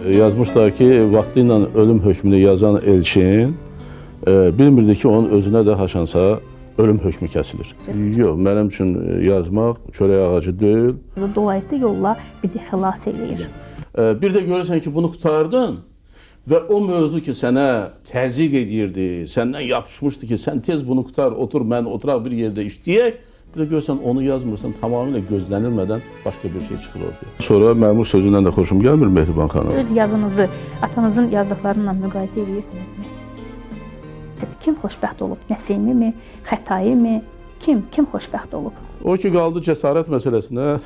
Yazmışlar ki, vaxtıyla ölüm hökmünü yazan Elçin bilmirdi ki, onun özünə də haşansa ölüm hökmü kəsilir. Yox, mənim üçün yazmaq çörək ağacı deyil. Dolayısı yolla bizi xilas eləyir. Bir də görürsən ki, bunu qutardın və o mövzu ki, sənə təzyiq edirdi, səndən yapışmışdı ki, sən tez bunu qutar, otur, mən oturaq bir yerdə işləyək. Bir də görürsən, onu yazmırsan, tamamilə gözlənilmədən başqa bir şey çıxır ortaya. Sonra məmur sözündən də xoşum gəlmir Mehriban xanım. Öz yazınızı atanızın yazdıqlarıyla müqayisə edirsinizmi? Kim xoşbəxt olub? Nəsimi mi? Xətai mi? Kim xoşbəxt olub? O ki, qaldı cəsarət məsələsinə.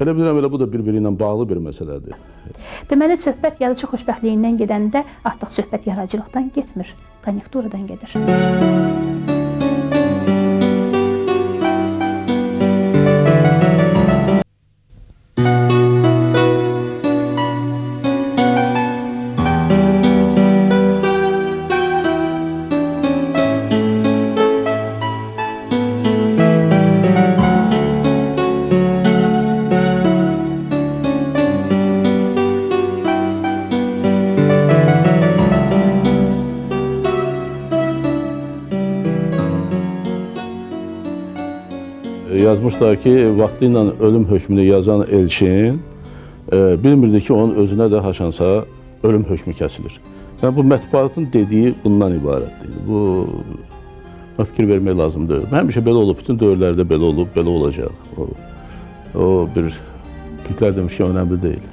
Elə bilirəm, elə bu da bir-biri ilə bağlı bir məsələdir. Deməli, söhbət yazıcı xoşbəxtliyindən gedəndə artıq söhbət yaradıcılıqdan getmir, konjunkturadan gedir. Yazmışlar ki, vaxtıyla ölüm hökmünü yazan Elçin bilmirdi ki, onun özünə də haşansa ölüm hökmü kəsilir. Yəni, bu mətbuatın dediyi bundan ibarətdir. Bu, fikir vermək lazım deyil. Həmişə belə olub, bütün dövrlərdə belə olub, belə olacaq. O bir Türklər demiş ki, önəmli deyil.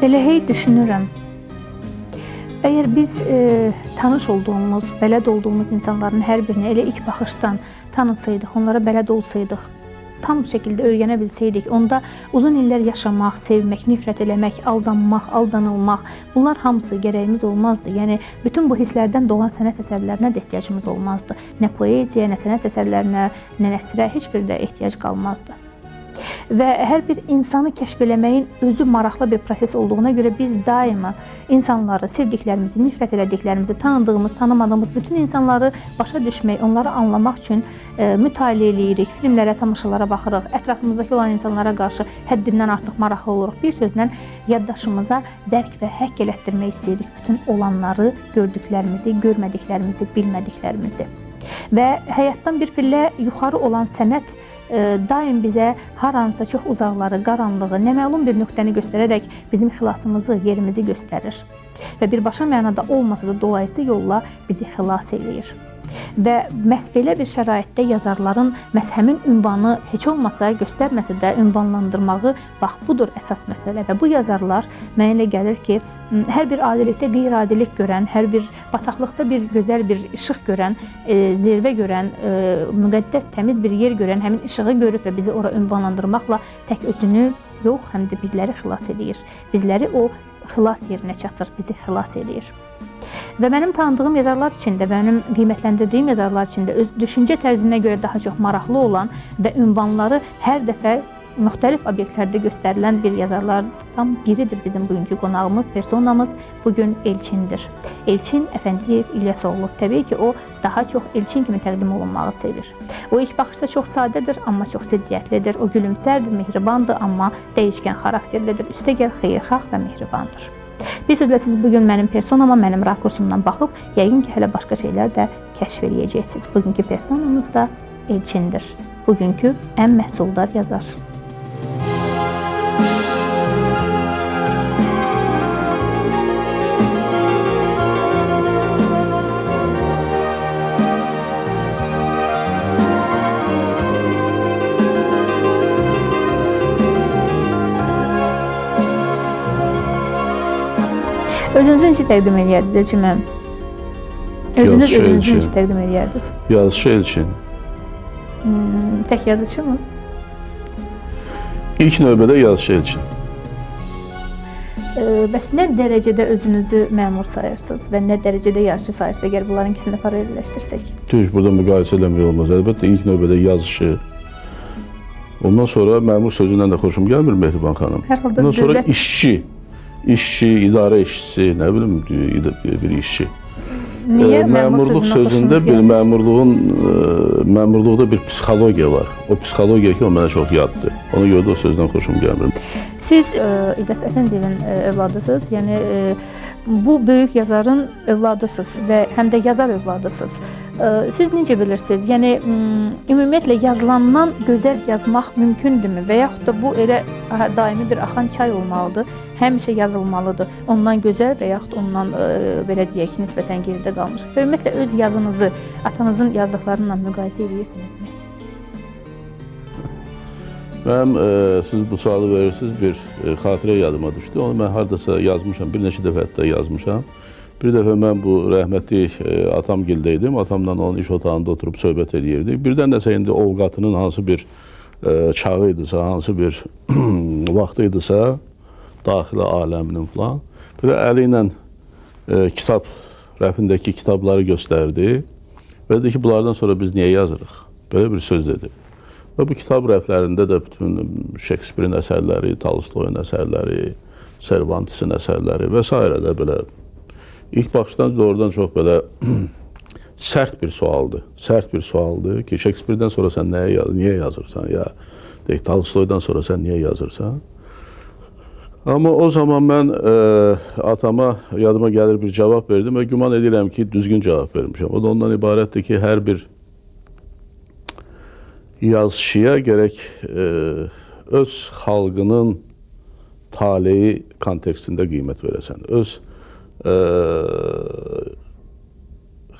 Elə hey düşünürəm, əgər biz tanış olduğumuz, bələd olduğumuz insanların hər birini elə ilk baxışdan tanısaydıq, onlara bələd olsaydıq, tam şəkildə öyrənə bilsəydik, onda uzun illər yaşamaq, sevmək, nifrət eləmək, aldanmaq, aldanılmaq, bunlar hamısı gərəyimiz olmazdı. Yəni, bütün bu hisslərdən doğan sənət əsərlərinə də ehtiyacımız olmazdı. Nə poeziya, nə sənət əsərlərinə, nə nəsrə, heç bir də ehtiyac qalmazdı. Və hər bir insanı kəşf eləməyin özü maraqlı bir proses olduğuna görə biz daima insanları, sevdiklərimizi, nifrət elədiklərimizi, tanıdığımız, tanımadığımız bütün insanları başa düşmək, onları anlamaq üçün mütaliə eləyirik, filmlərə, tamaşalara baxırıq, ətrafımızdakı olan insanlara qarşı həddindən artıq maraqlı oluruq. Bir sözlə yaddaşımıza dərk və həkk elətdirmək istəyirik bütün olanları, gördüklərimizi, görmədiklərimizi, bilmədiklərimizi. Və həyatdan bir pillə yuxarı olan sənət daim bizə hər hansısa çox uzaqları, qaranlığı, nəməlum bir nöqtəni göstərərək bizim xilasımızı, yerimizi göstərir. Və birbaşa mənada olmasa da dolayısı yolla bizi xilas eləyir. Və məhz belə bir şəraitdə yazarların məhz həmin ünvanı heç olmasa göstərməsə də ünvanlandırmağı bax budur əsas məsələ. Və bu yazarlar mənə elə gəlir ki, hər bir adilikdə qeyri-adilik görən, hər bir bataqlıqda bir gözəl bir işıq görən, zirvə görən, müqəddəs təmiz bir yer görən həmin işığı görüb və bizi ora ünvanlandırmaqla tək özünü yox, həm də bizləri xilas edir. Bizləri o xilas yerinə çatır, bizi xilas edir. Və mənim tanıdığım yazarlar içində, mənim qiymətləndirdiyim yazarlar içində öz düşüncə tərzinə görə daha çox maraqlı olan və ünvanları hər dəfə müxtəlif obyektlərdə göstərilən bir yazarlardan biridir bizim bugünkü qonağımız, personamız bugün Elçindir. Elçin Əfəndiyev İlyasoğlu. Təbii ki, o daha çox Elçin kimi təqdim olunmağı sevir. O ilk baxışda çox sadədir, amma çox ziddiyyətlidir. O gülümsərdir, mehribandır, amma dəyişkən xarakterlidir. Üstəgəl xeyirxah və mehribandır. Bir sözlə siz bugün mənim personama, mənim rakursumdan baxıb, yəqin ki, hələ başqa şeylər də kəşf eləyəcəksiniz. Bugünkü personamız da Elçindir. Bugünkü ən məhsuldar yazar. Özünüzü necə təqdim edərdiniz Elçin? Özünüzü necə təqdim edərdiniz? Yazıcı Elçin. Tək yazıcı mı? İlk növbədə yazıcı Elçin. Bəs nə dərəcədə özünüzü məmur sayırsınız və nə dərəcədə yazıcı sayırsınız, əgər bunların ikisini paralelləşdirsək? Düz, burada müqayisə eləmək olmaz. Əlbəttə, ilk növbədə yazıcı. Ondan sonra məmur sözündən də xoşum gəlmir Mehriban xanım. Hər halda Ondan sonra işçi. işçi, idarə işçisi, nə bilim bir işçi. Niyə Məmurluq sözündə bir məmurluqda bir psixologiya var. O psixologiya ki, o mənə çox yaddır. Ona görə də o sözdən xoşum gəlmir. Siz İlyas Əfəndiyevin övladısınız. Yəni bu böyük yazarın övladısınız və həm də yazar övladısınız. Siz necə bilirsiniz? Yəni ümumiyyətlə yazılandan gözəl yazmaq mümkündürmü və yaxud da bu elə daimi bir axan çay olmalıdır, həmişə yazılmalıdır. Ondan gözəl və yaxud ondan belə deyək ki, nisbətən geridə qalmış. Və ümumiyyətlə öz yazınızı atanızın yazdıqlarıyla müqayisə edirsinizmi? Mənim siz bu sualı verirsiniz, bir xatirə yadıma düşdü. Onu mən hardasa yazmışam, bir neçə dəfə hətta yazmışam. Bir dəfə mən bu rəhmətli atamgildə idim. Atamla onun iş otağında oturub söhbət edirdik. Birdən nəsə indi ovqatının hansı bir çağı idisə, hansı bir vaxtı idisə, daxili aləminin falan. Bir əli ilə kitab, rəfindəki kitabları göstərdi və dedi ki, bunlardan sonra biz niyə yazırıq? Belə bir söz dedi. Və bu kitab rəflərində də bütün Shakespeare'in əsərləri, Tolstoy'un əsərləri, Cervantes'in əsərləri və s. də belə ilk baxışdan doğrudan çox belə sərt bir sualdır. Sərt bir sualdır ki, Shakespeare'dən sonra sən niyə yazırsan? Ya Tolstoy'dan sonra sən niyə yazırsan? Amma o zaman mən atama yadıma gəlir bir cavab verdim və güman edirəm ki, düzgün cavab vermişəm. O da ondan ibarətdir ki, hər bir yazıçıya gərək öz xalqının taleyi kontekstində qiymət verəsən. Öz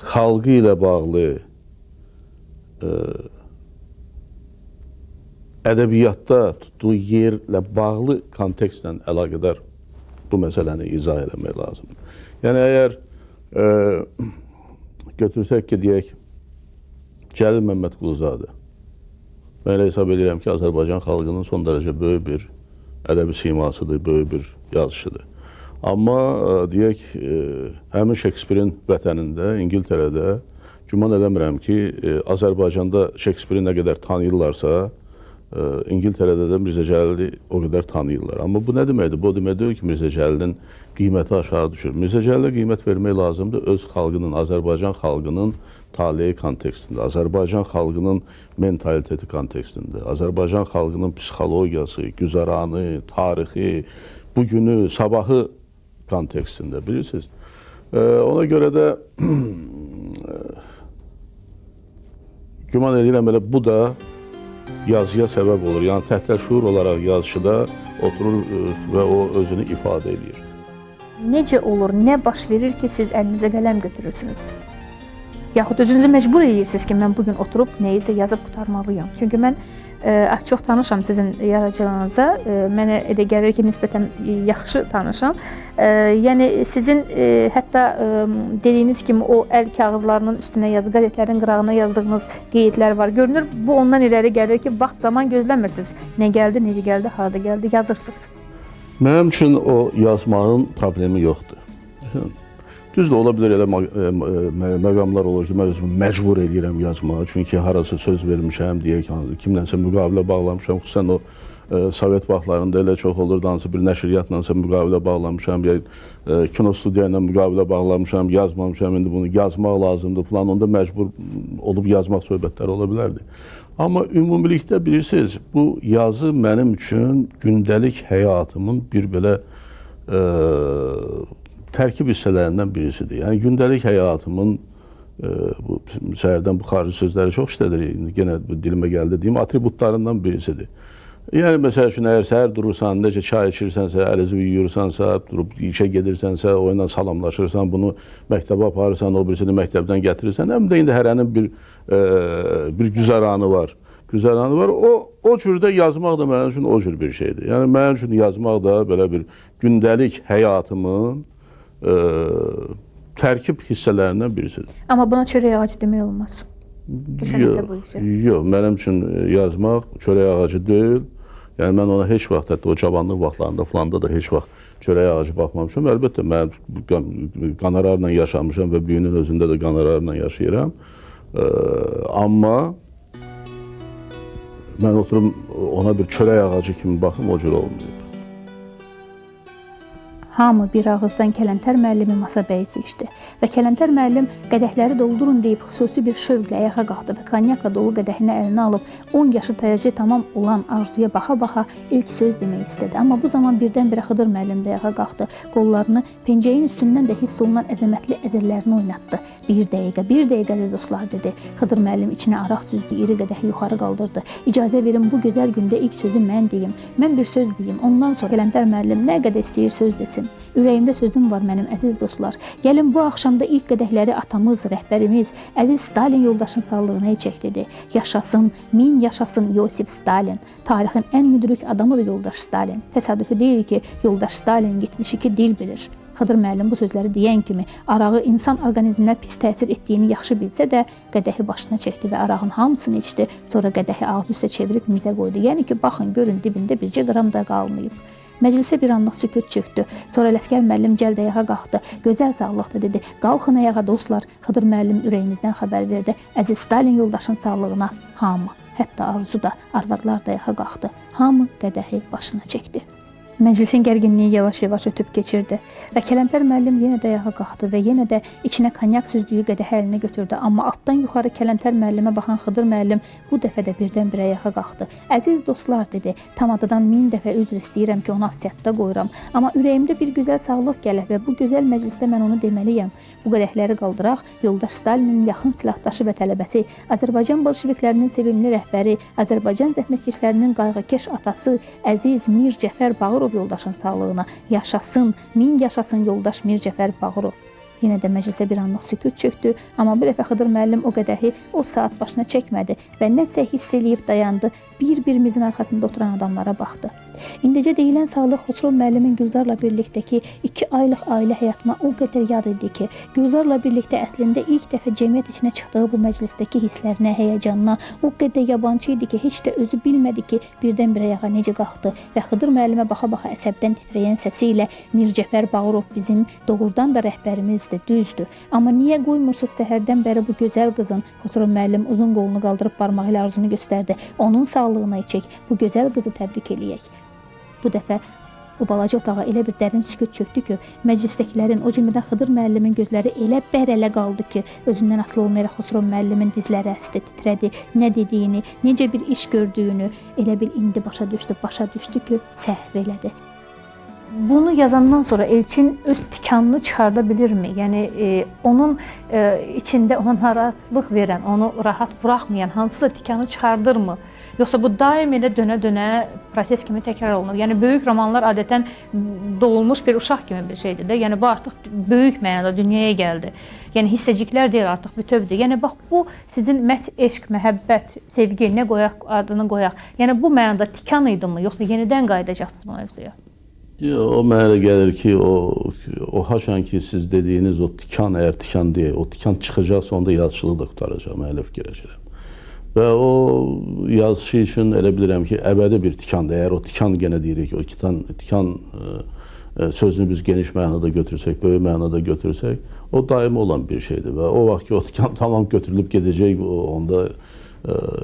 xalqı ilə bağlı ədəbiyyatda tutduğu yerlə bağlı kontekstlə əlaqədar bu məsələni izah eləmək lazımdır. Yəni, əgər götürsək ki, deyək, Cəlil Məmmədquluzadə, mən elə hesab edirəm ki, Azərbaycan xalqının son dərəcə böyük bir ədəbi simasıdır, böyük bir yazıçıdır. Amma deyək, həmin Shakespeare'in vətənində, İngiltərədə güman eləmirəm ki, Azərbaycanda Shakespeare'i nə qədər tanıyırlarsa, İngiltərədə də Mirzə Cəlili o qədər tanıyırlar. Amma bu nə deməkdir? Bu deməkdir ki, Mirzə Cəlilin qiyməti aşağı düşür. Mirzə Cəlilə qiymət vermək lazımdır öz xalqının, Azərbaycan xalqının taleyi kontekstində, Azərbaycan xalqının mentaliteti kontekstində, Azərbaycan xalqının psixologiyası, güzəranı, tarixi, bugünü, sabahı kontekstində, bilirsiniz. Ona görə də güman edirəm elə bu da yazıya səbəb olur. Yəni, təhtəşüur olaraq yazıcıda oturur və o özünü ifadə edir. Necə olur, nə baş verir ki, siz əlinizə qələm götürürsünüz? Yaxud özünüzü məcbur edirsiniz ki, mən bugün oturub nəyisə yazıb qutarmalıyam. Çünki mən çox tanışam sizin yaradıcılığınıza. Mənə elə gəlir ki, nisbətən yaxşı tanışam. Yəni, sizin hətta dediyiniz kimi o əl kağızlarının üstünə qəzetlərin qırağına yazdığınız qeydlər var. Görünür, bu ondan irəli gəlir ki, vaxt zaman gözləmirsiniz. Nə gəldi, necə gəldi, harada gəldi, yazırsınız. Mənim üçün o yazmağın problemi yoxdur. Düzdür, ola bilər elə məqamlar olur ki, mən özümü məcbur edirəm yazmağa. Çünki harası söz vermişəm, deyək, kimlənsə müqavilə bağlamışam. Xüsusən o Sovet vaxtlarında elə çox olurdu, hansı bir nəşriyyatlansa müqavilə bağlamışam, ya kino studiya ilə müqavilə bağlamışam, yazmamışam, indi bunu yazmaq lazımdır falan. Onda məcbur olub yazmaq söhbətləri ola bilərdi. Amma ümumilikdə bilirsiniz, bu yazı mənim üçün gündəlik həyatımın bir belə tərkib hissələrindən birisidir. Yəni, gündəlik həyatımın, səhərdən bu xarici sözləri çox işlədir, yenə dilimə gəldi deyim, atributlarından birisidir. Yəni, məsəl üçün, əgər səhər durursan, necə çay içirsənsə, əlizi yuyursansa, durub işə gedirsənsə, o ilə salamlaşırsan, bunu məktəbə aparırsan, o birisini məktəbdən gətirirsən, həm də indi hərənin bir güzəranı var. Güzəranı var. O cürdə yazmaq da mənim üçün o cür bir şeydir. Yəni, mənim üçün yazmaq da belə bir gündəlik həyatımın tərkib hissələrindən birisidir. Amma buna çörək ağacı demək olmaz. Yox, mənim üçün yazmaq çörək ağacı deyil. Yəni, mən ona heç vaxt, hətta o cavanlıq vaxtlarında falanda da heç vaxt çörək ağacı baxmamışam. Əlbəttə, mən qanararla yaşamışam və büyünün özündə də qanararla yaşayıram. Amma mən oturum ona bir çörək ağacı kimi baxım, o cür olmayıb. Hamı bir ağızdan Kələntər müəllimi masa bəyisi içdi və Kələntər müəllim qədəhləri doldurun deyib xüsusi bir şövqlə ayağa qalxdı və konyakla dolu qədəhini əlinə alıb 10 yaşı təzəcə tamam olan Arzuya baxa-baxa ilk söz demək istədi. Amma bu zaman birdən-birə Xıdır müəllim də ayağa qalxdı. Qollarını pencəyin üstündən də hiss olunan əzəmətli əzəllərini oynatdı. Bir dəqiqə əziz dostlar dedi. Xıdır müəllim içinə araq süzdü, iri qədəhi yuxarı qaldırdı. İcazə verin bu gözəl gündə ilk sözü mən deyim. Mən bir söz deyim. Ondan sonra Kələntər müəllim nə qədər istəyir söz desin. Ürəyimdə sözüm var mənim əziz dostlar. Gəlin bu axşamda ilk qədəhləri atamız, rəhbərimiz, əziz Stalin yoldaşın sağlığına içək dedi. Yaşasın, min yaşasın Yosif Stalin. Tarixin ən müdrik adamıdır yoldaş Stalin. Təsadüfi deyil ki, yoldaş Stalin 72 dil bilir. Xıdır müəllim bu sözləri deyən kimi arağı insan orqanizminə pis təsir etdiyini yaxşı bilsə də qədəhi başına çəkdi və arağın hamısını içdi. Sonra qədəhi ağzı üstə çevirib mizə qoydu. Yəni ki, baxın, görün dibində bircə qram da qalmayıb. Məclisə bir anlıq sükut çökdü. Sonra Ələsgər müəllim cəld ayağa qalxdı. Gözəl sağlıqda dedi. Qalxın ayağa dostlar. Xıdır müəllim ürəyimizdən xəbər verdi. Əziz Stalin yoldaşın sağlığına. Hamı, hətta Arzu da, arvadlar da ayağa qalxdı. Hamı qədəhi başına çəkdi. Məclisin gərginliyi yavaş-yavaş ötüb keçirdi və Kələntər müəllim yenə də ayağa qalxdı və yenə də içinə konyak süzdüyü qədəhi əlinə götürdü. Amma altdan yuxarı Kələntər müəllimə baxan Xıdır müəllim bu dəfə də birdən-birə ayağa qalxdı. Əziz dostlar dedi, tam adadan 1000 dəfə üzr istəyirəm ki, onu afisiyatda qoyuram. Amma ürəyimdə bir gözəl sağlıq gəlir və bu gözəl məclisdə mən onu deməliyəm. Bu qədəhləri qaldıraq, yoldaş Stalinin yaxın silahdaşı və tələbəsi, Azərbaycan bolşeviklərinin sevimli rəhbəri, Azərbaycan zəhmətkeşlərinin qayğıkeş atası, əziz Mir Cəfər Bağırov yoldaşın sağlığına. Yaşasın, min yaşasın yoldaş Mir Cəfər Bağırov. Yenə də məclisə bir anlıq sükut çökdü, amma bu dəfə Xıdır müəllim o qədəhi o saat başına çəkmədi və nəsə hiss eləyib dayandı, bir-birimizin arxasında oturan adamlara baxdı. İndicə deyilən Sağlıq Xosrov müəllimin Gülzarla birlikdəki 2 aylıq ailə həyatına o qədər yad idi ki, Gülzarla birlikdə əslində ilk dəfə cəmiyyət içinə çıxdığı bu məclisdəki hisslərinə, həyəcanına o qədər yabancı idi ki, heç də özü bilmədi ki, birdən-birə ayağa necə qalxdı və Xıdır müəllimə baxa-baxa əsəbdən titrəyən səsi ilə Mir Cəfər Bağırov bizim doğrudan da rəhbərimizdir, düzdür. Amma niyə qoymursunuz səhərdən bəri bu gözəl qızın? Xosrov müəllim uzun qolunu qaldırıb barmağı ilə Arzunu göstərdi. Onun sağlığına içək, bu gözəl qızı təbrik eləyək. Bu dəfə o balaca otağa elə bir dərin sükut çökdü ki, məclisdəkilərin, o cümlədən Xıdır müəllimin gözləri elə bərələ qaldı ki, özündən asılı olmayaraq Xosrov müəllimin dizləri əsdi, titrədi, nə dediyini, necə bir iş gördüyünü elə bil indi başa düşdü ki, səhv elədi. Bunu yazandan sonra Elçin öz tikanını çıxarda bilirmi? Yəni onun içində ona narahatlıq verən, onu rahat buraxmayan hansısa tikanı çıxardırmı? Yoxsa bu daim elə dönə-dönə proses kimi təkrar olunur. Yəni böyük romanlar adətən doğulmuş bir uşaq kimi bir şeydir də. Yəni bu artıq böyük mənada dünyaya gəldi. Yəni hissəciklər deyil, artıq bütövdür. Yəni bax bu sizin məhz eşq, məhəbbət, sevgi nə qoyaq, adını qoyaq. Yəni bu mənada tikan idimi, yoxsa yenidən qayıdacaqsınız bu mövzuya? O mənə elə gəlir ki, o haşan ki siz dediyiniz o tikan, əgər tikan deyil, o tikan çıxacaqsa onda yazıçılığı da qutaracaq, mən elə fikirləşirəm. Və o yazışı üçün elə bilirəm ki, əbədi bir tikandır. Əgər o tikan yenə deyirik, o tikan sözünü biz geniş mənada götürsək, böyük mənada götürsək, o daimi olan bir şeydir. Və o vaxt ki, o tikan tamam götürülüb gedəcək, onda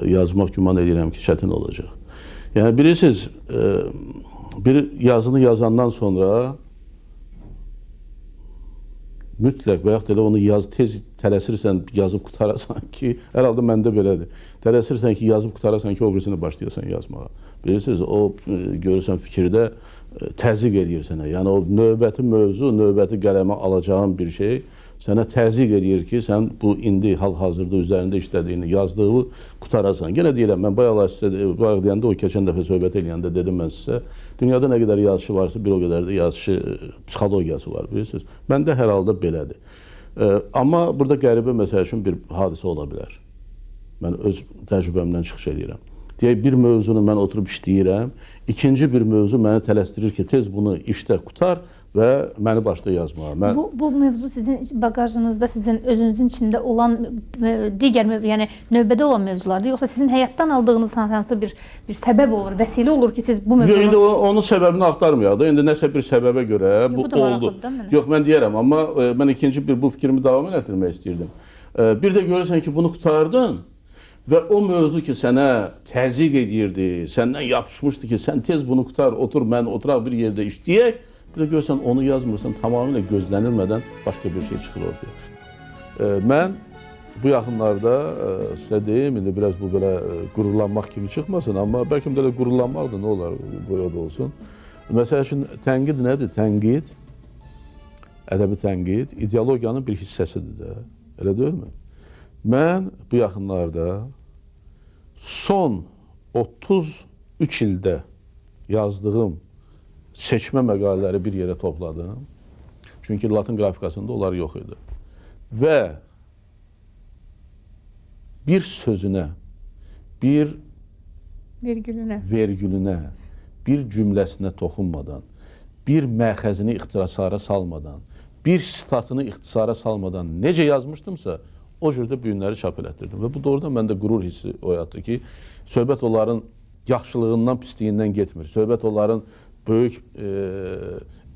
yazmaq güman edirəm ki, çətin olacaq. Yəni, bilirsiniz, bir yazını yazandan sonra mütləq və yaxud da onu tez tələsirsən, yazıb qutarasan ki, hər halda məndə belədir. Tələsirsən ki, yazıb qutarasan ki, o birisini başlayasan yazmağa. Bilirsiniz, o görürsən fikirdə təzyiq edir sənə. Yəni, o növbəti mövzu, növbəti qələmə alacağın bir şey sənə təzyiq edir ki, sən bu indi hal-hazırda üzərində işlədiyini, yazdığını qutarasan. Yenə deyirəm, mən bayaq deyəndə, o keçən dəfə söhbət eləyəndə dedim mən sizə, dünyada nə qədər yazışı varsa, bir o qədər də yazışı psixologiyası var, bilirsiniz. Məndə hər halda belədir. Amma burada qəribə məsələ üçün bir hadisə ola bilər. Mən öz təcrübəmdən çıxış edirəm. Deyək, bir mövzunu mən oturub işləyirəm, ikinci bir mövzu məni tələsdirir ki, tez bunu işdə qutar və məni başda yazmağa. Bu mövzu sizin bagajınızda, sizin özünüzün içində olan digər mövzu, yəni növbədə olan mövzulardır, yoxsa sizin həyatdan aldığınız hansı bir səbəb olur, vəsilə olur ki, siz bu mövzunu... İndi onun səbəbini axtarmayaq da, indi nəsə bir səbəbə görə bu oldu. Yox, mən deyərəm, amma mən ikinci bir bu fikrimi davam etdirmək istəyirdim. Bir də görürsən ki, bunu qutardın və o mövzu ki, sənə təzyiq edirdi, səndən yapışmışdı ki, sən tez bunu qutar, otur, mən oturaq bir yerdə işləyək, Bir də görsən onu yazmırsan, tamamilə gözlənilmədən başqa bir şey çıxır ortaya. Mən bu yaxınlarda sizə deyim, indi biraz bu belə qürurlanmaq kimi çıxmasın, amma bəlkə də qürurlanmaqdır, nə olar, qoyada olsun. Məsəl üçün, tənqid nədir? Tənqid, ədəbi tənqid, ideologiyanın bir hissəsidir də, elə deyilmi? Mən bu yaxınlarda son 33 ildə yazdığım seçmə məqalələri bir yerə topladım. Çünki Latin qrafikasında onlar yox idi. Və bir sözünə, bir vergülünə, bir cümləsinə toxunmadan, bir məxəzini ixtisara salmadan, bir sitatını ixtisara salmadan necə yazmışdımsa, o cürdə bu günləri çap elətdirdim. Və bu doğrudan məndə qürur hissi oyatdı ki, söhbət onların yaxşılığından, pisliyindən getmir. Söhbət onların böyük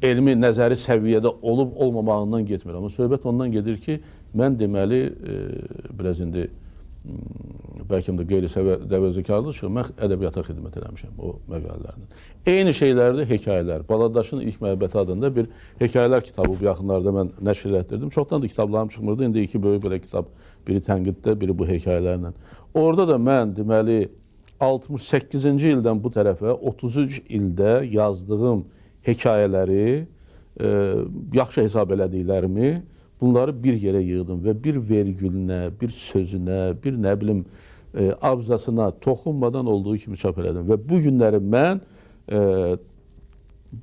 elmi, nəzəri səviyyədə olub-olmamağından getmir. Amma söhbət ondan gedir ki, mən deməli, biraz indi bəlkə də qeyri-dəvəzəkarlıq çıxır, mən ədəbiyyata xidmət eləmişəm o məqalələrdən. Eyni şeylərdir hekayələr. Baladaşın İlk Məhəbbəti adında bir hekayələr kitabı bu yaxınlarda mən nəşr etdirdim. Çoxdan da kitablarım çıxmırdı. İndi iki böyük belə kitab, biri tənqiddə, biri bu hekayələrlə. Orada da mən deməli 68-ci ildən bu tərəfə 33 ildə yazdığım hekayələri, yaxşı hesab elədiklərimi, bunları bir yerə yığdım və bir vergülünə, bir sözünə, bir nə bilim abzasına toxunmadan olduğu kimi çap elədim. Və bu günləri mən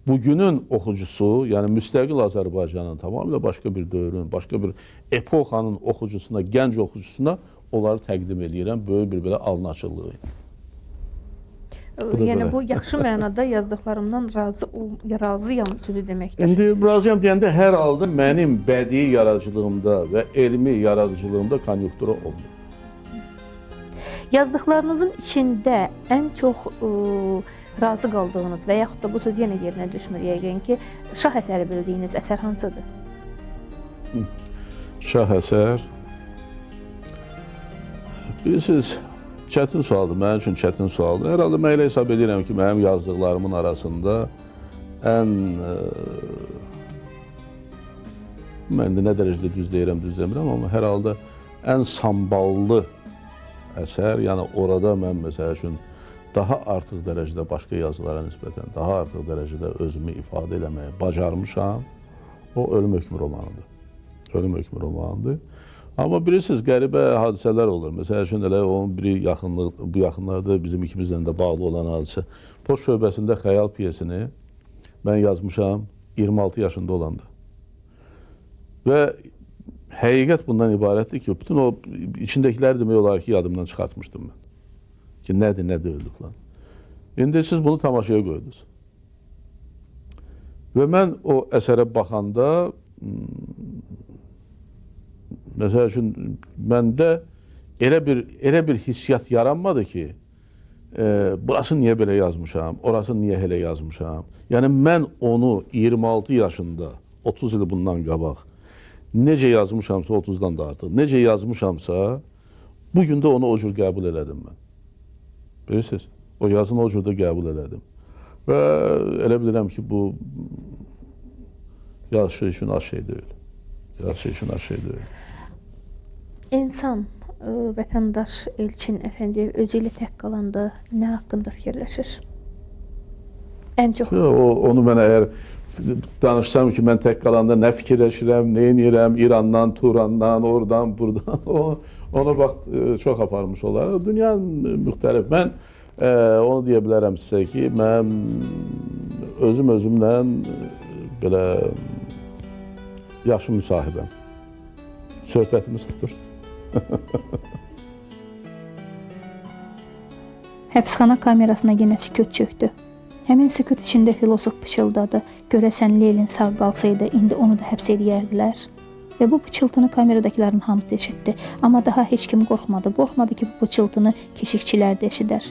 bugünün oxucusu, yəni müstəqil Azərbaycanın, tamamilə başqa bir dövrün, başqa bir epoxanın oxucusuna, gənc oxucusuna onları təqdim edirəm, böyük bir belə alın açıllığı. Yəni bu yaxşı mənada yazdıqlarımdan razıyam sözü deməkdir. İndi razıyam deyəndə hər halda mənim bədii yaradıcılığımda və elmi yaradıcılığımda konjunktura olmuyor. Yazdıqlarınızın içində ən çox razı qaldığınız və yaxud da bu söz yenə yerinə düşmür yəqin ki, şah əsəri bildiyiniz əsər hansıdır? Şah əsər. Bilirsiniz, çətin sualdır, mənim üçün çətin sualdır. Hər halda mən elə hesab edirəm ki, mənim yazdıqlarımın arasında ən, mən də nə dərəcədə düz deyirəm, düz demirəm, amma hər halda ən samballı əsər, yəni orada mən məsəl üçün daha artıq dərəcədə başqa yazılara nisbətən, daha artıq dərəcədə özümü ifadə eləməyə bacarmışam, o Ölüm Hökmü romanıdır. Ölüm Hökmü romanıdır. Amma bilirsiniz, qəribə hadisələr olur. Məsəl üçün, elə onun biri bu yaxınlarda bizim ikimizlə də bağlı olan hadisə. Poçt şöbəsində xəyal piyesini mən yazmışam 26 yaşında olanda. Və həqiqət bundan ibarətdir ki, bütün o içindəkiləri demək olar ki, yadımdan çıxartmışdım mən. Ki, nədir, nə deyildik lan. İndi siz bunu tamaşaya qoydunuz. Və mən o əsərə baxanda, məsəl üçün, məndə elə bir hissiyat yaranmadı ki, burası niyə belə yazmışam, orası niyə elə yazmışam. Yəni, mən onu 26 yaşında, 30 il bundan qabaq, necə yazmışamsa 30-dan da artıq, necə yazmışamsa, bugün də onu o cür qəbul elədim mən. Bilirsiniz, o yazını o cürdə qəbul elədim. Və elə bilirəm ki, bu yazışı üçün az şey deyil. Yazışı üçün az şey deyil. İnsan, vətəndaş Elçin Əfəndiyev özü ilə tək qalanda nə haqqında fikirləşir? Ən çox. Onu mən əgər danışsam ki, mən tək qalanda nə fikirləşirəm, nə edirəm, İrandan, Turandan, oradan, buradan, ona bax, çox aparmış olar. Dünya müxtəlif. Mən onu deyə bilərəm sizə ki, mən özümlə belə yaxşı müsahibəm. Söhbətimiz tutur. Həbsxana kamerasına yenə sükut çöktü. Həmin sükut içində filosof pıçıldadı. Görəsən Leylin sağ qalsaydı, indi onu da həbs edərdilər. Və bu pıçıltını kameradakıların hamısı eşitdi. Amma daha heç kim qorxmadı. Qorxmadı ki, bu pıçıltını keşikçilər də eşidər.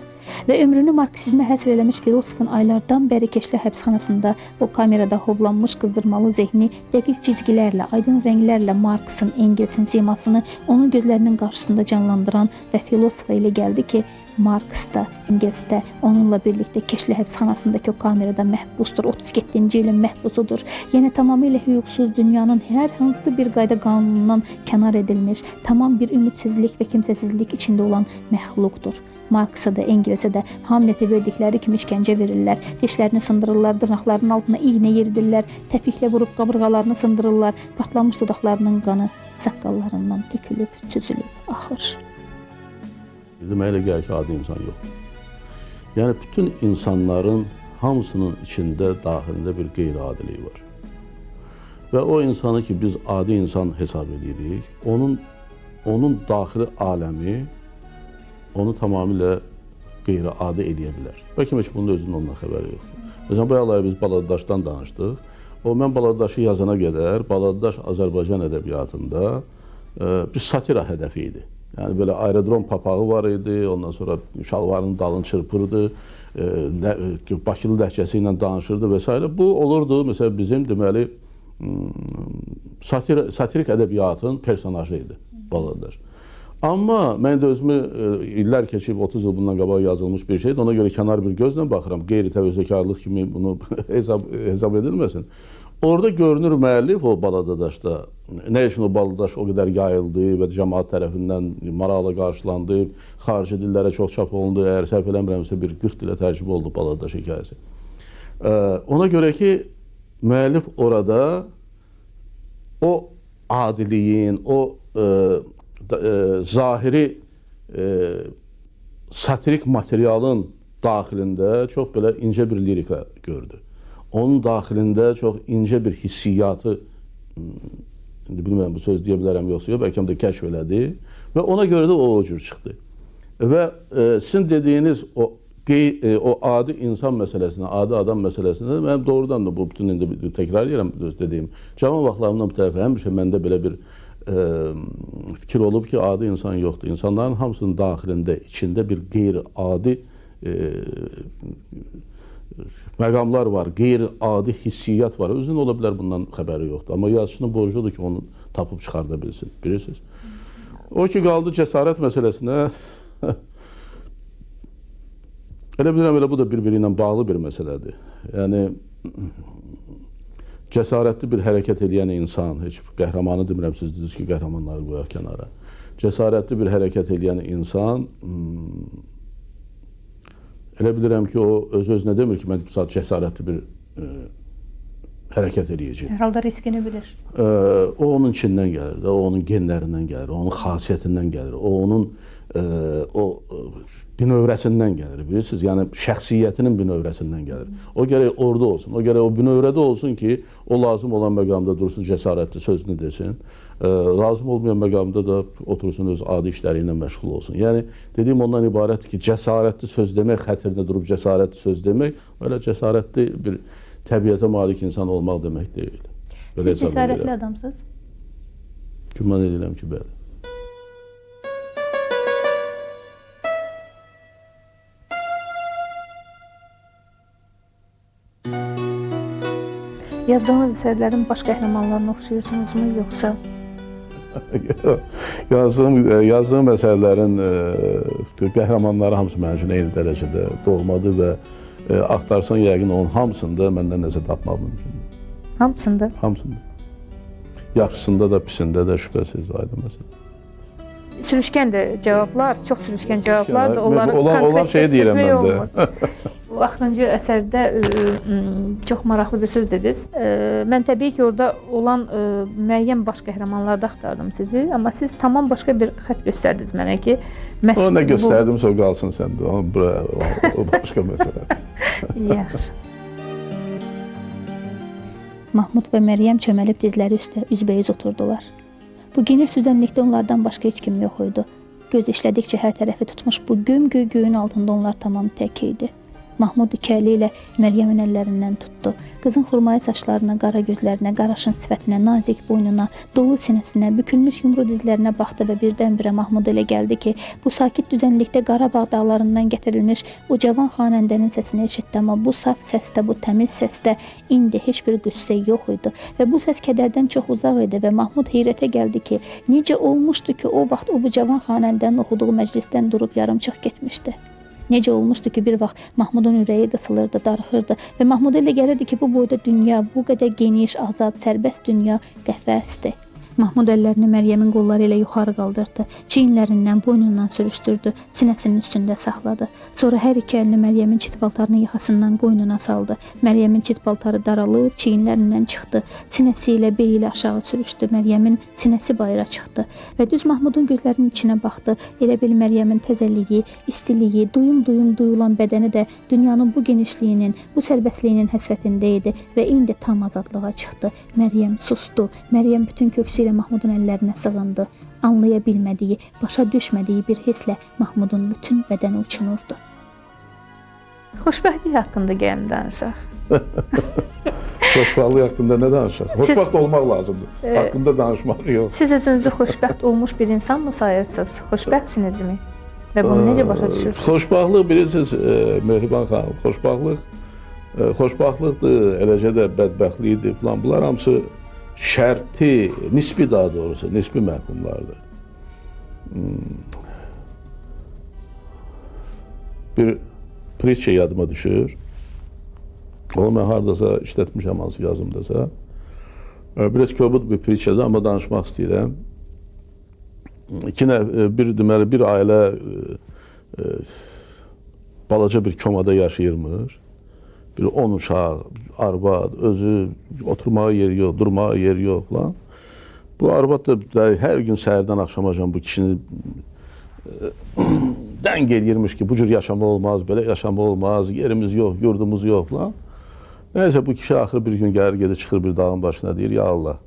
Və ömrünü marksizmə həsr eləmiş filosofun aylardan bəri Keşlə həbsxanasında o kamerada hovlanmış qızdırmalı zehni dəqiq cizgilərlə, aydın rənglərlə Marksin, Engelsin simasını onun gözlərinin qarşısında canlandıran və filosofa elə gəldi ki, Marks da, Engels də onunla birlikdə Keşlə həbsxanasındakı o kamerada məhbusdur, 37-ci ilin məhbusudur. Yəni tamamilə hüquqsuz dünyanın hər hansı bir qayda qanunundan kənar edilmiş, tamam bir ümidsizlik və kimsəsizlik içində olan məxluqdur. Marksa da, Engelsə də Hamletə verdikləri kimi işgəncə verirlər, dişlərini sındırırlar, dırnaqlarının altına iğnə yeridirlər, təpiklə vurub qabırğalarını sındırırlar, partlamış dodaqlarının qanı saqqallarından tökülüb, süzülüb, axır. Demək elə gəlir ki, adi insan yox. Yəni, bütün insanların hamısının içində, daxilində bir qeyri-adilik var. Və o insanı ki, biz adi insan hesab edirik, onun daxili aləmi onu tamamilə qeyri-adi edə bilər. Bəlkə heç bunun özünün ondan xəbəri yoxdur. Məsələn, bayaqlar biz Baladdaşdan danışdıq. Mən Baladdaşı yazana qədər Baladdaş Azərbaycan ədəbiyyatında bir satira hədəfi idi. Yəni, belə aerodrom papağı var idi, ondan sonra şalvarının dalını çırpırdı, Bakılı ləhcəsi ilə danışırdı və s. Bu olurdu, məsələn, bizim deməli, satirik ədəbiyyatın personajı idi Baladdaş. Amma mən də özümü illər keçib 30 il bundan qabaq yazılmış bir şeydir. Ona görə kənar bir gözlə baxıram. Qeyri-təvəzzökarlıq kimi bunu hesab edilməsin. Orada görünür müəllif o Baladadaşda. Nə üçün o Baladaş o qədər yayıldı və cəmaat tərəfindən maraqla qarşılandı, xarici dillərə çox çap olundu. Əgər səhv eləmirəmsə bir 40 dilə tərcümə oldu Baladadaş hekayəsi. Ona görə ki, müəllif orada o adiliyin, o zahiri satirik materialın daxilində çox belə incə bir lirika gördü. Onun daxilində çox incə bir hissiyyatı, bilmirəm bu söz deyə bilərəm yoxsa yox, bəlkə də kəşf elədi və ona görə də o cür çıxdı. Və sizin dediyiniz o adi insan məsələsinə, adi adam məsələsinə mənim doğrudan da bu bütün indi təkrar edirəm dediyim. Cavan vaxtlarımdan bu tərəfə həmişə məndə belə bir fikir olub ki, adi insan yoxdur. İnsanların hamısının daxilində, içində bir qeyri-adi məqamlar var, qeyri-adi hissiyyat var. Özünün ola bilər bundan xəbəri yoxdur. Amma yazıçının borcudur ki, onu tapıb çıxarda bilsin, bilirsiniz. O ki, qaldı cəsarət məsələsinə. Elə bilirəm, elə bu da bir-biri ilə bağlı bir məsələdir. Yəni, cəsarətli bir hərəkət edən insan, heç qəhrəmanı demirəm, siz dediniz ki, qəhrəmanları qoyaq kənara. Cəsarətli bir hərəkət edən insan, elə bilirəm ki, o öz-özünə demir ki, mən bu saat cəsarətli bir hərəkət edəcək. Hər halda riskini bilir. O onun içindən gəlir, o onun genlərindən gəlir, o onun xasiyyətindən gəlir, o onun binövrəsindən gəlir, bilirsiniz? Yəni, şəxsiyyətinin binövrəsindən gəlir. O gərək orada olsun, o gərək o binövrədə olsun ki, o lazım olan məqamda dursun, cəsarətli sözünü desin. Lazım olmayan məqamda da otursun, öz adi işləri ilə məşğul olsun. Yəni, dediyim ondan ibarətdir ki, cəsarətli söz demək, xətrinə durub cəsarətli söz demək, öyle cəsarətli bir təbiətə malik insan olmaq demək deyil. Siz cəsarətli adamsınız? Güman edirəm ki, bəli. Yazdığınız əsərlərin baş qəhrəmanlarına oxşayırsınızmı, yoxsa? Yazdığım əsərlərin qəhrəmanları hamısı mənim üçün eyni dərəcədə doğmadır və axtarsan yəqin onun hamısında məndən nəsə tapmaq mümkündür. Hamısında? Hamısında. Yaxşısında da, pisində də şübhəsiz aydın məsələ. Sürüşkən də cavablar, çox sürüşkən cavablar da onları olan şeyi deyirəm mən də. Bu axırıncı əsərdə çox maraqlı bir söz dediniz. Mən təbii ki, orada olan müəyyən baş qəhrəmanlarda axtardım sizi, amma siz tamam başqa bir xət göstərdiniz mənə ki, o nə göstərdimsə o qalsın səndə, o başqa məsələdir. Yaxşı. Mahmud və Məryəm çöməlib dizləri üstə üzbəyiz oturdular. Bu genir süzənlikdə onlardan başqa heç kim yox idi. Göz işlədikcə hər tərəfi tutmuş bu göm-göy göyün altında onlar tamam tək idi. Mahmud iki əli ilə Məryəmin əllərindən tutdu. Qızın xurmayı saçlarına, qara gözlərinə, qaraşın sifətinə, nazik boynuna, dolu sinəsinə, bükülmüş yumru dizlərinə baxdı və birdən-birə Mahmud elə gəldi ki, bu sakit düzənlikdə Qarabağ dağlarından gətirilmiş o cavan xanəndənin səsini eşitdi, amma bu saf səsdə, bu təmiz səsdə indi heç bir qüssə yox idi və bu səs kədərdən çox uzaq idi və Mahmud heyrətə gəldi ki, necə olmuşdu ki, o vaxt o bu cavan xanəndənin oxuduğu məclisdən durub yarımçıq getmişdi. Necə olmuşdu ki, bir vaxt Mahmudun ürəyi qısılırdı, darıxırdı və Mahmuda elə gəlirdi ki, bu boyda dünya, bu qədər geniş, azad, sərbəst dünya qəfəsdir. Mahmud əllərini Məryəmin qolları ilə yuxarı qaldırdı, çiyinlərindən, boynundan sürüşdürdü, sinəsinin üstündə saxladı. Sonra hər iki əlini Məryəmin çit paltarının yaxasından qoynuna saldı. Məryəmin çit paltarı daralıb, çiyinlərindən çıxdı, sinəsi ilə, beyi ilə aşağı sürüşdü. Məryəmin sinəsi bayıra çıxdı və düz Mahmudun gözlərinin içinə baxdı. Elə bil Məryəmin təzəlliyi, istiliyi, duyum-duyum duyulan bədəni də dünyanın bu genişliyinin, bu sərbəstliyinin həsrətində idi və indi tam azadlığa çıxdı. Məryəm susdu. Məryəm bütün köksü ilə Mahmudun əllərinə sığındı. Anlaya bilmədiyi, başa düşmədiyi bir hisslə Mahmudun bütün bədəni uçunurdu. Xoşbəxtlik haqqında gəlin danışaq. Xoşbəxtlik haqqında nə danışaq? Xoşbəxt olmaq lazımdır. Haqqında danışmaq yox. Siz özünüzü xoşbəxt olmuş bir insanmı sayırsınız? Xoşbəxtsinizmi? Və bunu necə başa düşürsünüz? Xoşbəxtlik bilirsiniz, Mehriban xanım, xoşbəxtlikdir, eləcə də bədbəxtlikdir falan. Bunlar hamısı şərti, nisbi daha doğrusu, nisbi məhkumlardır. Bir pritsçə yadıma düşür. Onu mən haradasa işlətmişəm, hansı yazımdasa. Biraz kobud bir pritsçədir, amma danışmaq istəyirəm. Deməli, bir ailə balaca bir komada yaşayırmış. Bir 10 uşaq, arvad, özü, oturmağa yeri yox, durmağa yeri yox falan. Bu arvad da hər gün səhərdən axşamacan bu kişini dəng eləyirmiş ki, bu cür yaşama olmaz, belə yaşama olmaz, yerimiz yox, yurdumuz yox falan. Nəysə, bu kişi axır bir gün gəlir, gedir, çıxır bir dağın başına, deyir, ya Allah,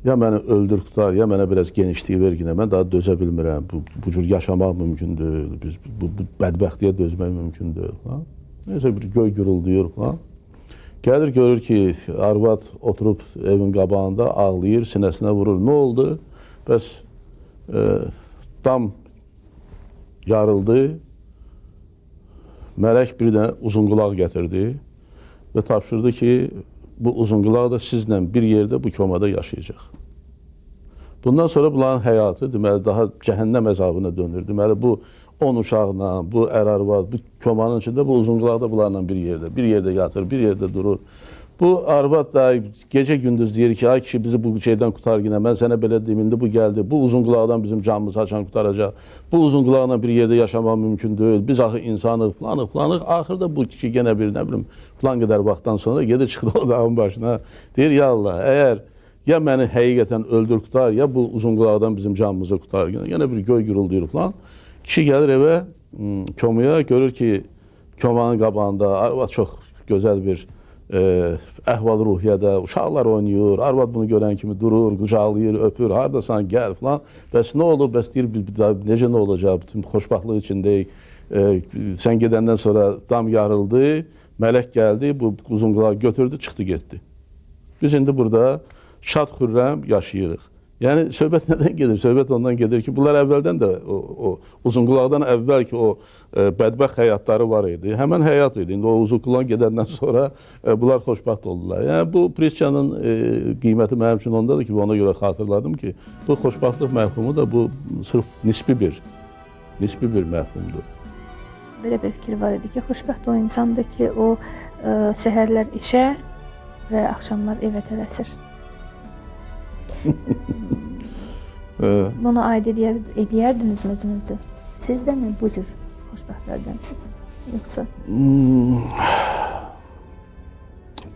ya məni öldür, tutar, ya mənə biraz genişliyi ver yine, mən daha dözə bilmirəm, bu cür yaşamaq mümkün deyil, bu bədbəxtliyə dözmək mümkün deyil falan. Neyse bir göy gurulduyur falan. Gəlir görür ki, arvad oturub evin qabağında ağlayır, sinəsinə vurur. Nə oldu? Bəs dam yarıldı. Mələk bir də uzunqulaq gətirdi və tapşırdı ki, bu uzunqulaq da sizlə bir yerdə bu komada yaşayacaq. Bundan sonra bunların həyatı deməli daha cəhənnəm əzabına dönür. Deməli bu 10 uşaqla, bu ər-arvad, bu komanın içində bu uzunqulaq da bunlarla bir yerdə yatır, bir yerdə durur. Bu arvad da gecə-gündüz deyir ki, ay kişi bizi bu şeydən qutar yine, mən sənə belə deyim, indi bu gəldi, bu uzunqulaqdan bizim canımız haçan qutaracaq, bu uzunqulaqla bir yerdə yaşamaq mümkün deyil, biz axı insanıq, planıq. Axırda bu kişi yenə bir, nə bilim, plan qədər vaxtdan sonra gedir çıxır o dağın başına, deyir, ya Allah, əgər ya məni həqiqətən öldür qutar, ya bu uzunqulaqdan bizim canımızı qutar, yenə bir göy gurulduyur falan. Kişi gəlir evə, komaya, görür ki, komanın qabağında arvad çox gözəl bir əhval-ruhiyyədə, uşaqlar oynayır, arvad bunu görən kimi durur, qucaqlayır, öpür, haradasan, gəl falan. Bəs nə olub, bəs deyir, necə nə olacaq, bütün xoşbaxtlıq içindəyik, sən gedəndən sonra dam yarıldı, mələk gəldi, bu uzunqulağı götürdü, çıxdı, getdi. Biz indi burada şad-xürrəm yaşayırıq. Yəni, söhbət nədən gedir? Söhbət ondan gedir ki, bunlar əvvəldən də o uzunqulaqdan əvvəl ki, o bədbəxt həyatları var idi. Həmən həyat idi. İndi o uzunqulaq gedəndən sonra bunlar xoşbəxt oldular. Yəni, bu pritsçanın qiyməti mənim üçün ondadır ki, ona görə xatırladım ki, bu xoşbəxtlik məhfumu da bu sırf nisbi bir məhfumdur. Belə bir fikir var idi ki, xoşbəxt o insandır ki, o səhərlər işə və axşamlar evə tələsir. Buna aid edərdinizmi özünüzü? Siz də mi bu cür xoşbəxtlərdənsiniz? Yoxsa?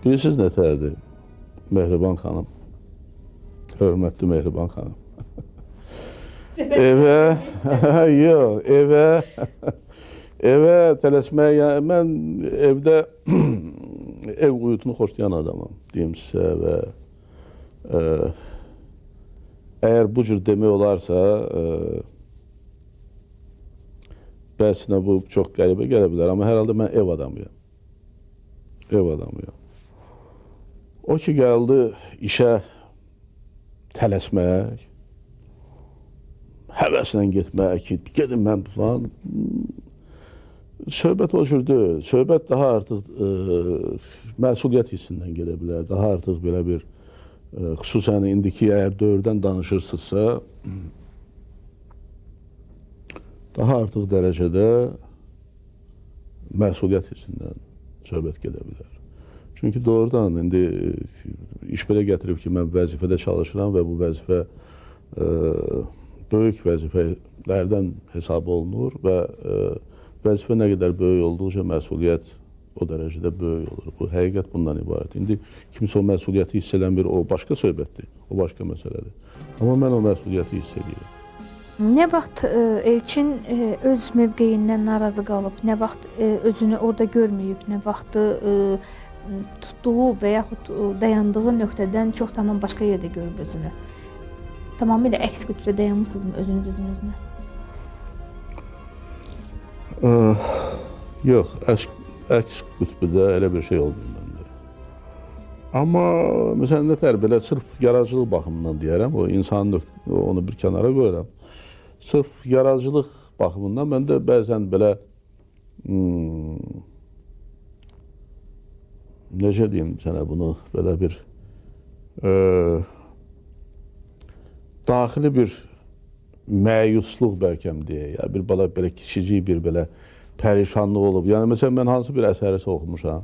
Bilirsiniz nətərdir Mehriban xanım? Hörmətli Mehriban xanım. Evə tələsmək, yəni mən evdə ev uyutunu xoşlayan adamım, deyim sizə və əgər bu cür demək olarsa, bəzisinə bu çox qəribə gələ bilər, amma hər halda mən ev adamıyam. Ev adamıyam. O ki, gəldi işə tələsmək, həvəslə getmək ki, gedin mən falan. Söhbət o cürdür. Söhbət daha artıq məsuliyyət hissindən gedə bilər. Daha artıq belə bir, xüsusən indiki əgər dövrdən danışırsınızsa, daha artıq dərəcədə məsuliyyət hissindən söhbət gedə bilər. Çünki doğrudan indi iş belə gətirib ki, mən vəzifədə çalışıram və bu vəzifə böyük vəzifələrdən hesab olunur və vəzifə nə qədər böyük olduqca məsuliyyət o dərəcədə böyük olur. Bu həqiqət bundan ibarət. İndi kimsə o məsuliyyəti hiss eləmir, o başqa söhbətdir, o başqa məsələdir. Amma mən o məsuliyyəti hiss edirəm. Nə vaxt Elçin öz mövqeyindən narazı qalıb, nə vaxt özünü orada görməyib, nə vaxt tutduğu və yaxud dayandığı nöqtədən çox tamam başqa yerdə görüb özünü. Tamamilə əks qütbdə dayanmışsınızmı özünüzlə? Yox, əks qütbdə elə bir şey olmuyor məndə. Amma məsələn, nətər belə sırf yaradıcılıq baxımından deyərəm, o insanın onu bir kənara qoyuram. Sırf yaradıcılıq baxımından məndə bəzən belə necə deyim sənə bunu, belə bir daxili bir məyusluq bəlkəm deyək, ya bir belə kiçicik bir belə pərişanlıq olub. Yəni məsələn mən hansı bir əsərisə oxumuşam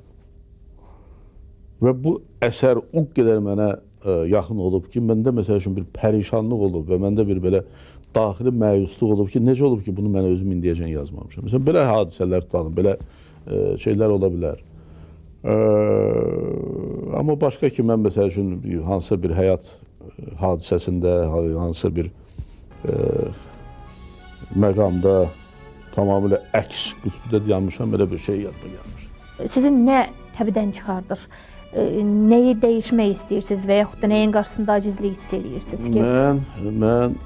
və bu əsər o qədər mənə yaxın olub ki, məndə məsəl üçün bir pərişanlıq olub və məndə bir belə daxili məyusluq olub ki, necə olub ki, bunu mən özüm indiyəcən yazmamışam. Məsələn, belə hadisələr tutalım, belə şeylər ola bilər. Amma başqa ki, mən məsəl üçün hansısa bir həyat hadisəsində, hansısa bir məqamda tamamilə əks qütbdə dayanmışam, belə bir şey yadıma gəlmir. Sizin nə təbədən çıxardır? Nəyi dəyişmək istəyirsiniz və yaxud da nəyin qarşısında acizlik hiss edirsiniz ki? Mən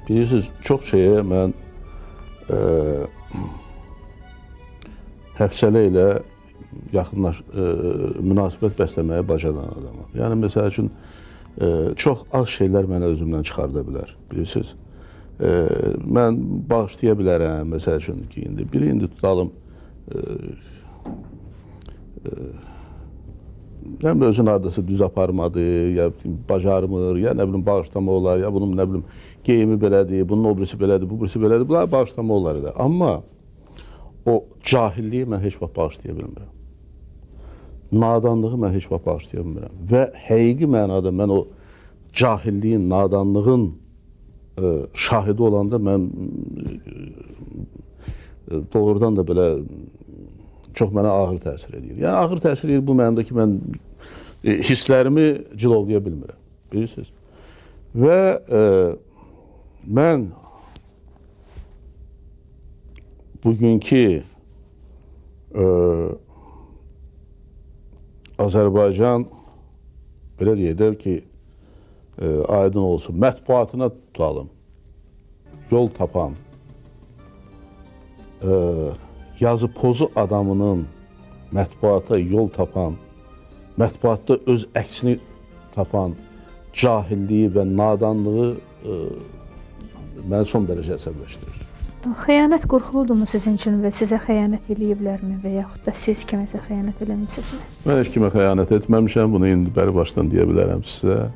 bilirsiniz, çox şeyə mən həfsələ ilə münasibət bəsləməyə bacaran adamam. Yəni, məsəl üçün, çox az şeylər mənə özümdən çıxarda bilər, bilirsiniz. Mən bağışlaya bilərəm, məsəl üçün ki, indi tutalım, ya özün hardasa düz aparmadı, ya bacarmır, ya nə bilim bağışlama olar, ya bunun nə bilim geyimi belədir, bunun o birisi belədir, bu birisi belədir, bunlar bağışlama olar da. Amma o cahilliyi mən heç vaxt bağışlaya bilmirəm. Nadanlığı mən heç vaxt bağışlaya bilmirəm. Və həqiqi mənada mən o cahilliyin, nadanlığın şahidi olanda mən doğrudan da belə çox mənə ağır təsir edir. Yəni, ağır təsir edir bu mənimdə ki, mən hisslərimi cilovlaya bilmirəm, bilirsiniz. Və mən bugünkü Azərbaycan, belə deyək ki, aydın olsun, mətbuatına tutalım, yol tapan, yazı pozu adamının mətbuata yol tapan, mətbuatda öz əksini tapan cahilliyi və nadanlığı məni son dərəcə əsəbləşdirir. Xəyanət qorxuludurmu sizin üçün və sizə xəyanət eləyiblərmi və yaxud da siz kiməsə xəyanət eləmisinizmi? Mən heç kimə xəyanət etməmişəm, bunu indi bəri başdan deyə bilərəm sizə.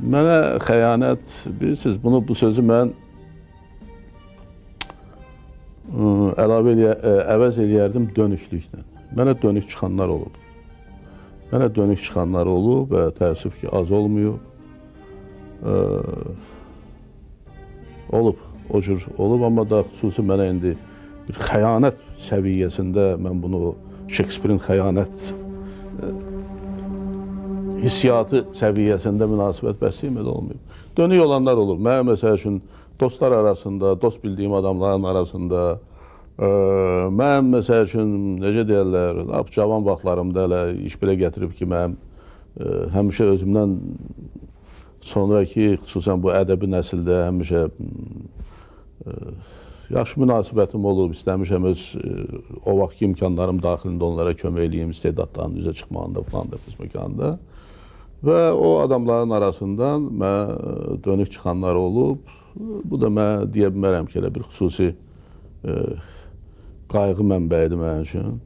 Mənə xəyanət, bilirsiniz, bu sözü mən əvəz eləyərdim dönüklüklə. Mənə dönük çıxanlar olub. Mənə dönük çıxanlar olub və təəssüf ki, az olmuyor. Olub, o cür olub, amma da xüsusi mənə indi bir xəyanət səviyyəsində mən bunu Şekspirin xəyanət hissiyatı səviyyəsində münasibət bəsləyim elə olmayıb. Dönük olanlar olur. Mən məsəl üçün dostlar arasında, dost bildiyim adamların arasında, mən məsəl üçün, necə deyərlər, cavan vaxtlarımda elə iş belə gətirib ki, mənim həmişə özümdən sonraki xüsusən bu ədəbi nəsildə həmişə yaxşı münasibətim olub, istəmişəm öz o vaxtki imkanlarım daxilində onlara kömək eləyim, istedadlarının üzə çıxmağında falan da məkanda. Və o adamların arasından mən dönük çıxanlar olub. Bu da mən deyə bilmərəm ki, elə bir xüsusi qayğı mənbəyidir mənim üçün.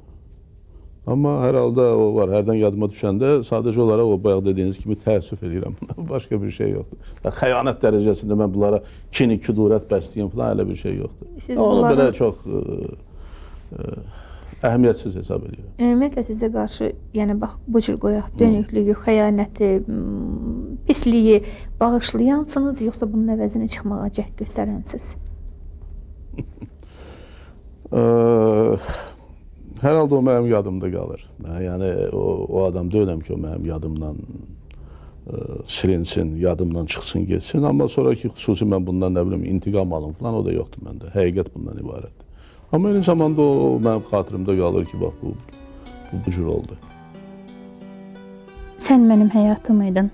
Amma hər halda o var, hərdən yadıma düşəndə sadəcə olaraq o bayaq dediyiniz kimi təəssüf edirəm. Başqa bir şey yoxdur. Xəyanət dərəcəsində mən bunlara kin, kudurət bəsləyim falan, elə bir şey yoxdur. Onu belə çox əhəmiyyətsiz hesab edirəm. Ümumiyyətlə sizə qarşı, yəni bax bu cür qoyaq, dönüklüyü, xəyanəti, pisliyi bağışlayansınız, yoxsa bunun əvəzini çıxmağa cəhd göstərənsiniz? Hər halda o mənim yadımda qalır. Yəni o adam deyiləm ki, o mənim yadımdan silinsin, yadımdan çıxsın, getsin. Amma sonraki xüsusi mən bundan nə bilim intiqam alım falan, o da yoxdur məndə. Həqiqət bundan ibarətdir. Amma eyni zamanda o mənim xatirimdə qalır ki, bax bu cür oldu. Sən mənim həyatım idin.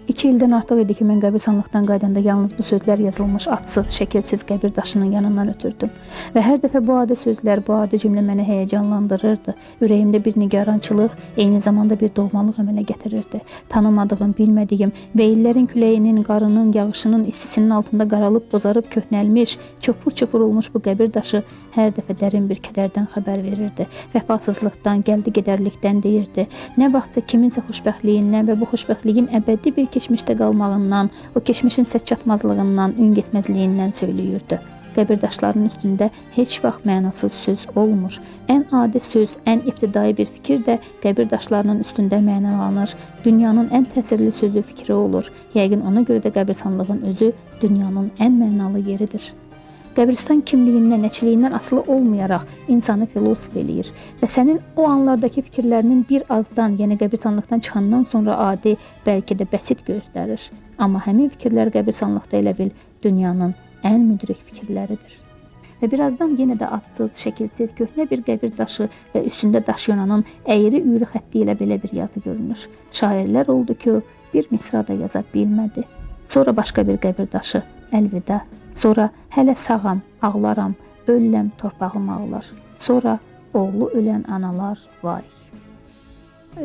2 ildən artıq idi ki, mən qəbirstanlıqdan qaydanda yalnız bu sözlər yazılmış, adsız, şəkilsiz qəbir daşının yanından ötürdüm. Və hər dəfə bu adi sözlər, bu adi cümlə məni həyəcanlandırırdı. Ürəyimdə bir nigarançılıq, eyni zamanda bir doğmalıq əmələ gətirirdi. Tanımadığım, bilmədiyim və illərin küləyinin, qarının, yağışının, istisinin altında qaralıb, bozarıb, köhnəlmiş, çopur-çopur olmuş bu qəbir daşı hər dəfə dərin bir kədərdən xəbər verirdi. Vəfasızlıqdan, gəldi-gedərlikdən deyirdi. Nə vaxtsa kiminsə xoşbəxtliyindən və bu xoşbəxtliyin əbədi bir keçmişdə qalmağından, o keçmişin səs-çatmazlığından, ün-getməzliyindən söyləyirdi. Qəbir daşlarının üstündə heç vaxt mənasız söz olmur. Ən adi söz, ən ibtidai bir fikir də qəbir daşlarının üstündə mənalanır. Dünyanın ən təsirli sözü fikri olur. Yəqin ona görə də qəbirstanlığın özü dünyanın ən mənalı yeridir. Qəbristan kimliyindən, nəçiliyindən asılı olmayaraq insanı filosof eləyir və sənin o anlardakı fikirlərinin bir azdan, yəni qəbirstanlıqdan çıxandan sonra adi, bəlkə də bəsit göstərir. Amma həmin fikirlər qəbirstanlıqda elə bil dünyanın ən müdrik fikirləridir. Və birazdan yenə də adsız, şəkilsiz, köhnə bir qəbir daşı və üstündə daş yonanın əyri-üyrü xətti ilə belə bir yazı görünür. Şairlər oldu ki, bir misra da yaza bilmədi. Sonra başqa bir qəbir daşı, əlvida. Sonra hələ sağam, ağlaram, ölürəm, torpağım ağlar. Sonra oğlu ölən analar, vay.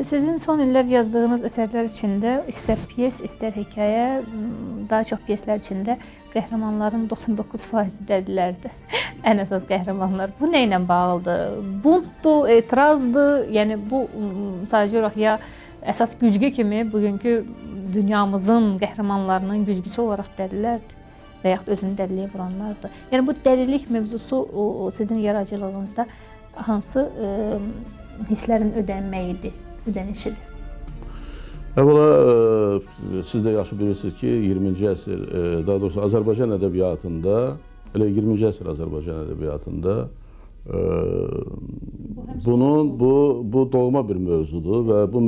Sizin son illər yazdığınız əsərlər içində istər pyes, istər hekayə, daha çox pyeslər içində qəhrəmanların 99% dəlilərdir. Ən əsas qəhrəmanlar. Bu nə ilə bağlıdır? Buntdur, etirazdır. Yəni bu sadəcə olaraq ya əsas güzgü kimi bugünkü dünyamızın qəhrəmanlarının güzgüsü olaraq dəlilərdir və yaxud özünü dəliliyə vuranlardır. Yəni bu dəlilik mövzusu sizin yaradıcılığınızda hansı hisslərin ödənməyidir, ödənişidir? Əvvəla siz də yaxşı bilirsiniz ki, 20-ci əsr, daha doğrusu Azərbaycan ədəbiyyatında, elə 20-ci əsr Azərbaycan ədəbiyyatında bu doğma bir mövzudur və bu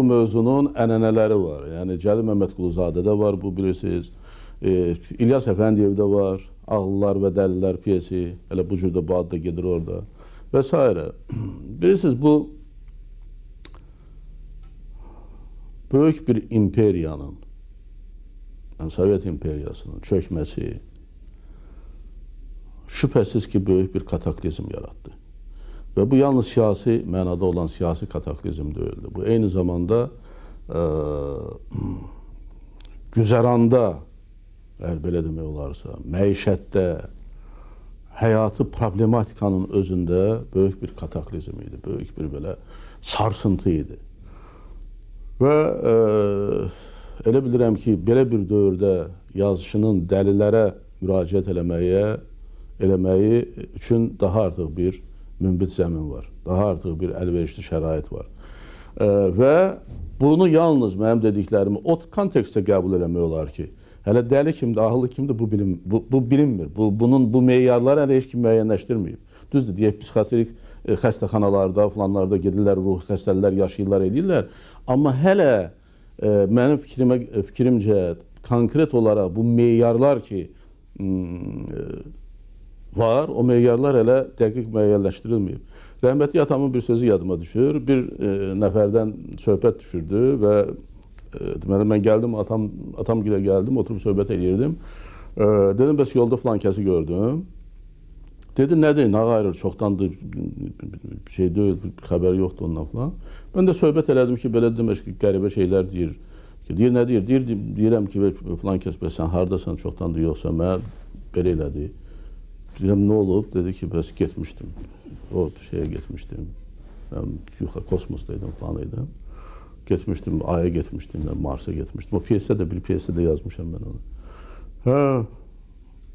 mövzunun ənənələri var. Yəni Cəlil Məmmədquluzadədə var, bu bilirsiniz. İlyas Əfəndiyevdə var, Ağlılar və Dəlilər piyesi, elə bu cürdə bu adda gedir orada və s. Bilirsiniz, bu böyük bir imperiyanın, yəni Sovet imperiyasının çökməsi şübhəsiz ki, böyük bir kataklizm yaratdı. Və bu yalnız siyasi mənada olan siyasi kataklizm deyildi. Bu eyni zamanda güzəranda, əgər belə demək olarsa, məişətdə, həyatı problematikanın özündə böyük bir kataklizm idi, böyük bir belə sarsıntı idi. Və elə bilirəm ki, belə bir dövrdə yazıçının dəlilərə müraciət eləməyi üçün daha artıq bir münbit zəmin var, daha artıq bir əlverişli şərait var. Və bunu yalnız mənim dediklərimi o kontekstdə qəbul eləmək olar ki, hələ dəli kimdir, ağıllı kimdir, bu bilinmir. Bu meyarlar hələ heç kim müəyyənləşdirməyib. Düzdür, deyək, psixiatrik xəstəxanalarda, falanlarda gedirlər, ruhi xəstələr yaşayırlar, edirlər. Amma hələ mənim fikrimcə konkret olaraq bu meyarlar ki var, o meyarlar hələ dəqiq müəyyənləşdirilməyib. Rəhmətli atamın bir sözü yadıma düşür. Bir nəfərdən söhbət düşürdü və Deməli, mən gəldim, atam gilə gəldim, oturub söhbət edirdim. Dedim, bəs yolda filan kəsi gördüm. Dedi, nədir, nə qayırır, çoxdandır bir şey deyil, bir xəbər yoxdur ondan filan. Mən də söhbət elədim ki, belə demək ki, qəribə şeylər deyir. Deyir, nə deyir? Deyirəm ki, filan kəs, bəs sən haradasan, çoxdandır yoxsa, mən belə elədi. Deyirəm, nə olub? Dedi ki, bəs getmişdim, o şeyə getmişdim. Mən kosmosdaydım, falan idim. Getmişdim, Ay'a getmişdim, Mars'a getmişdim. O piyesdə də, bir piyesdə də yazmışam mən onu. Hə,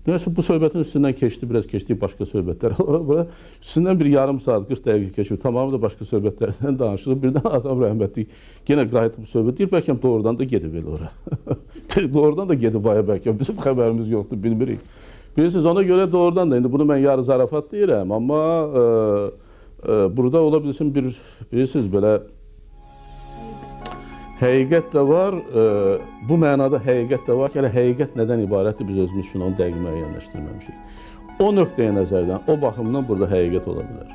neyse bu söhbətin üstündən keçdi, biraz keçdik başqa söhbətlər. Üstündən bir yarım saat, 40 dəqiqə keçib, tamamı da başqa söhbətlərdən danışılıb. Birdən atam rəhmətli yenə qayıtıb bu söhbət deyir, bəlkə doğrudan da gedib elə ora. Doğrudan da gedib Ay'a bəlkə, bizim xəbərimiz yoxdur, bilmirik. Bilirsiniz, ona görə doğrudan da, indi bunu mən yarı zarafat deyirəm, amma burada ola bilsin bilirsiniz, belə həqiqət də var, bu mənada həqiqət də var ki, hələ həqiqət nədən ibarətdir, biz özümüz üçün onu dəqiq müəyyənləşdirməmişik. O nöqtəyə nəzərdən, o baxımdan burada həqiqət ola bilər.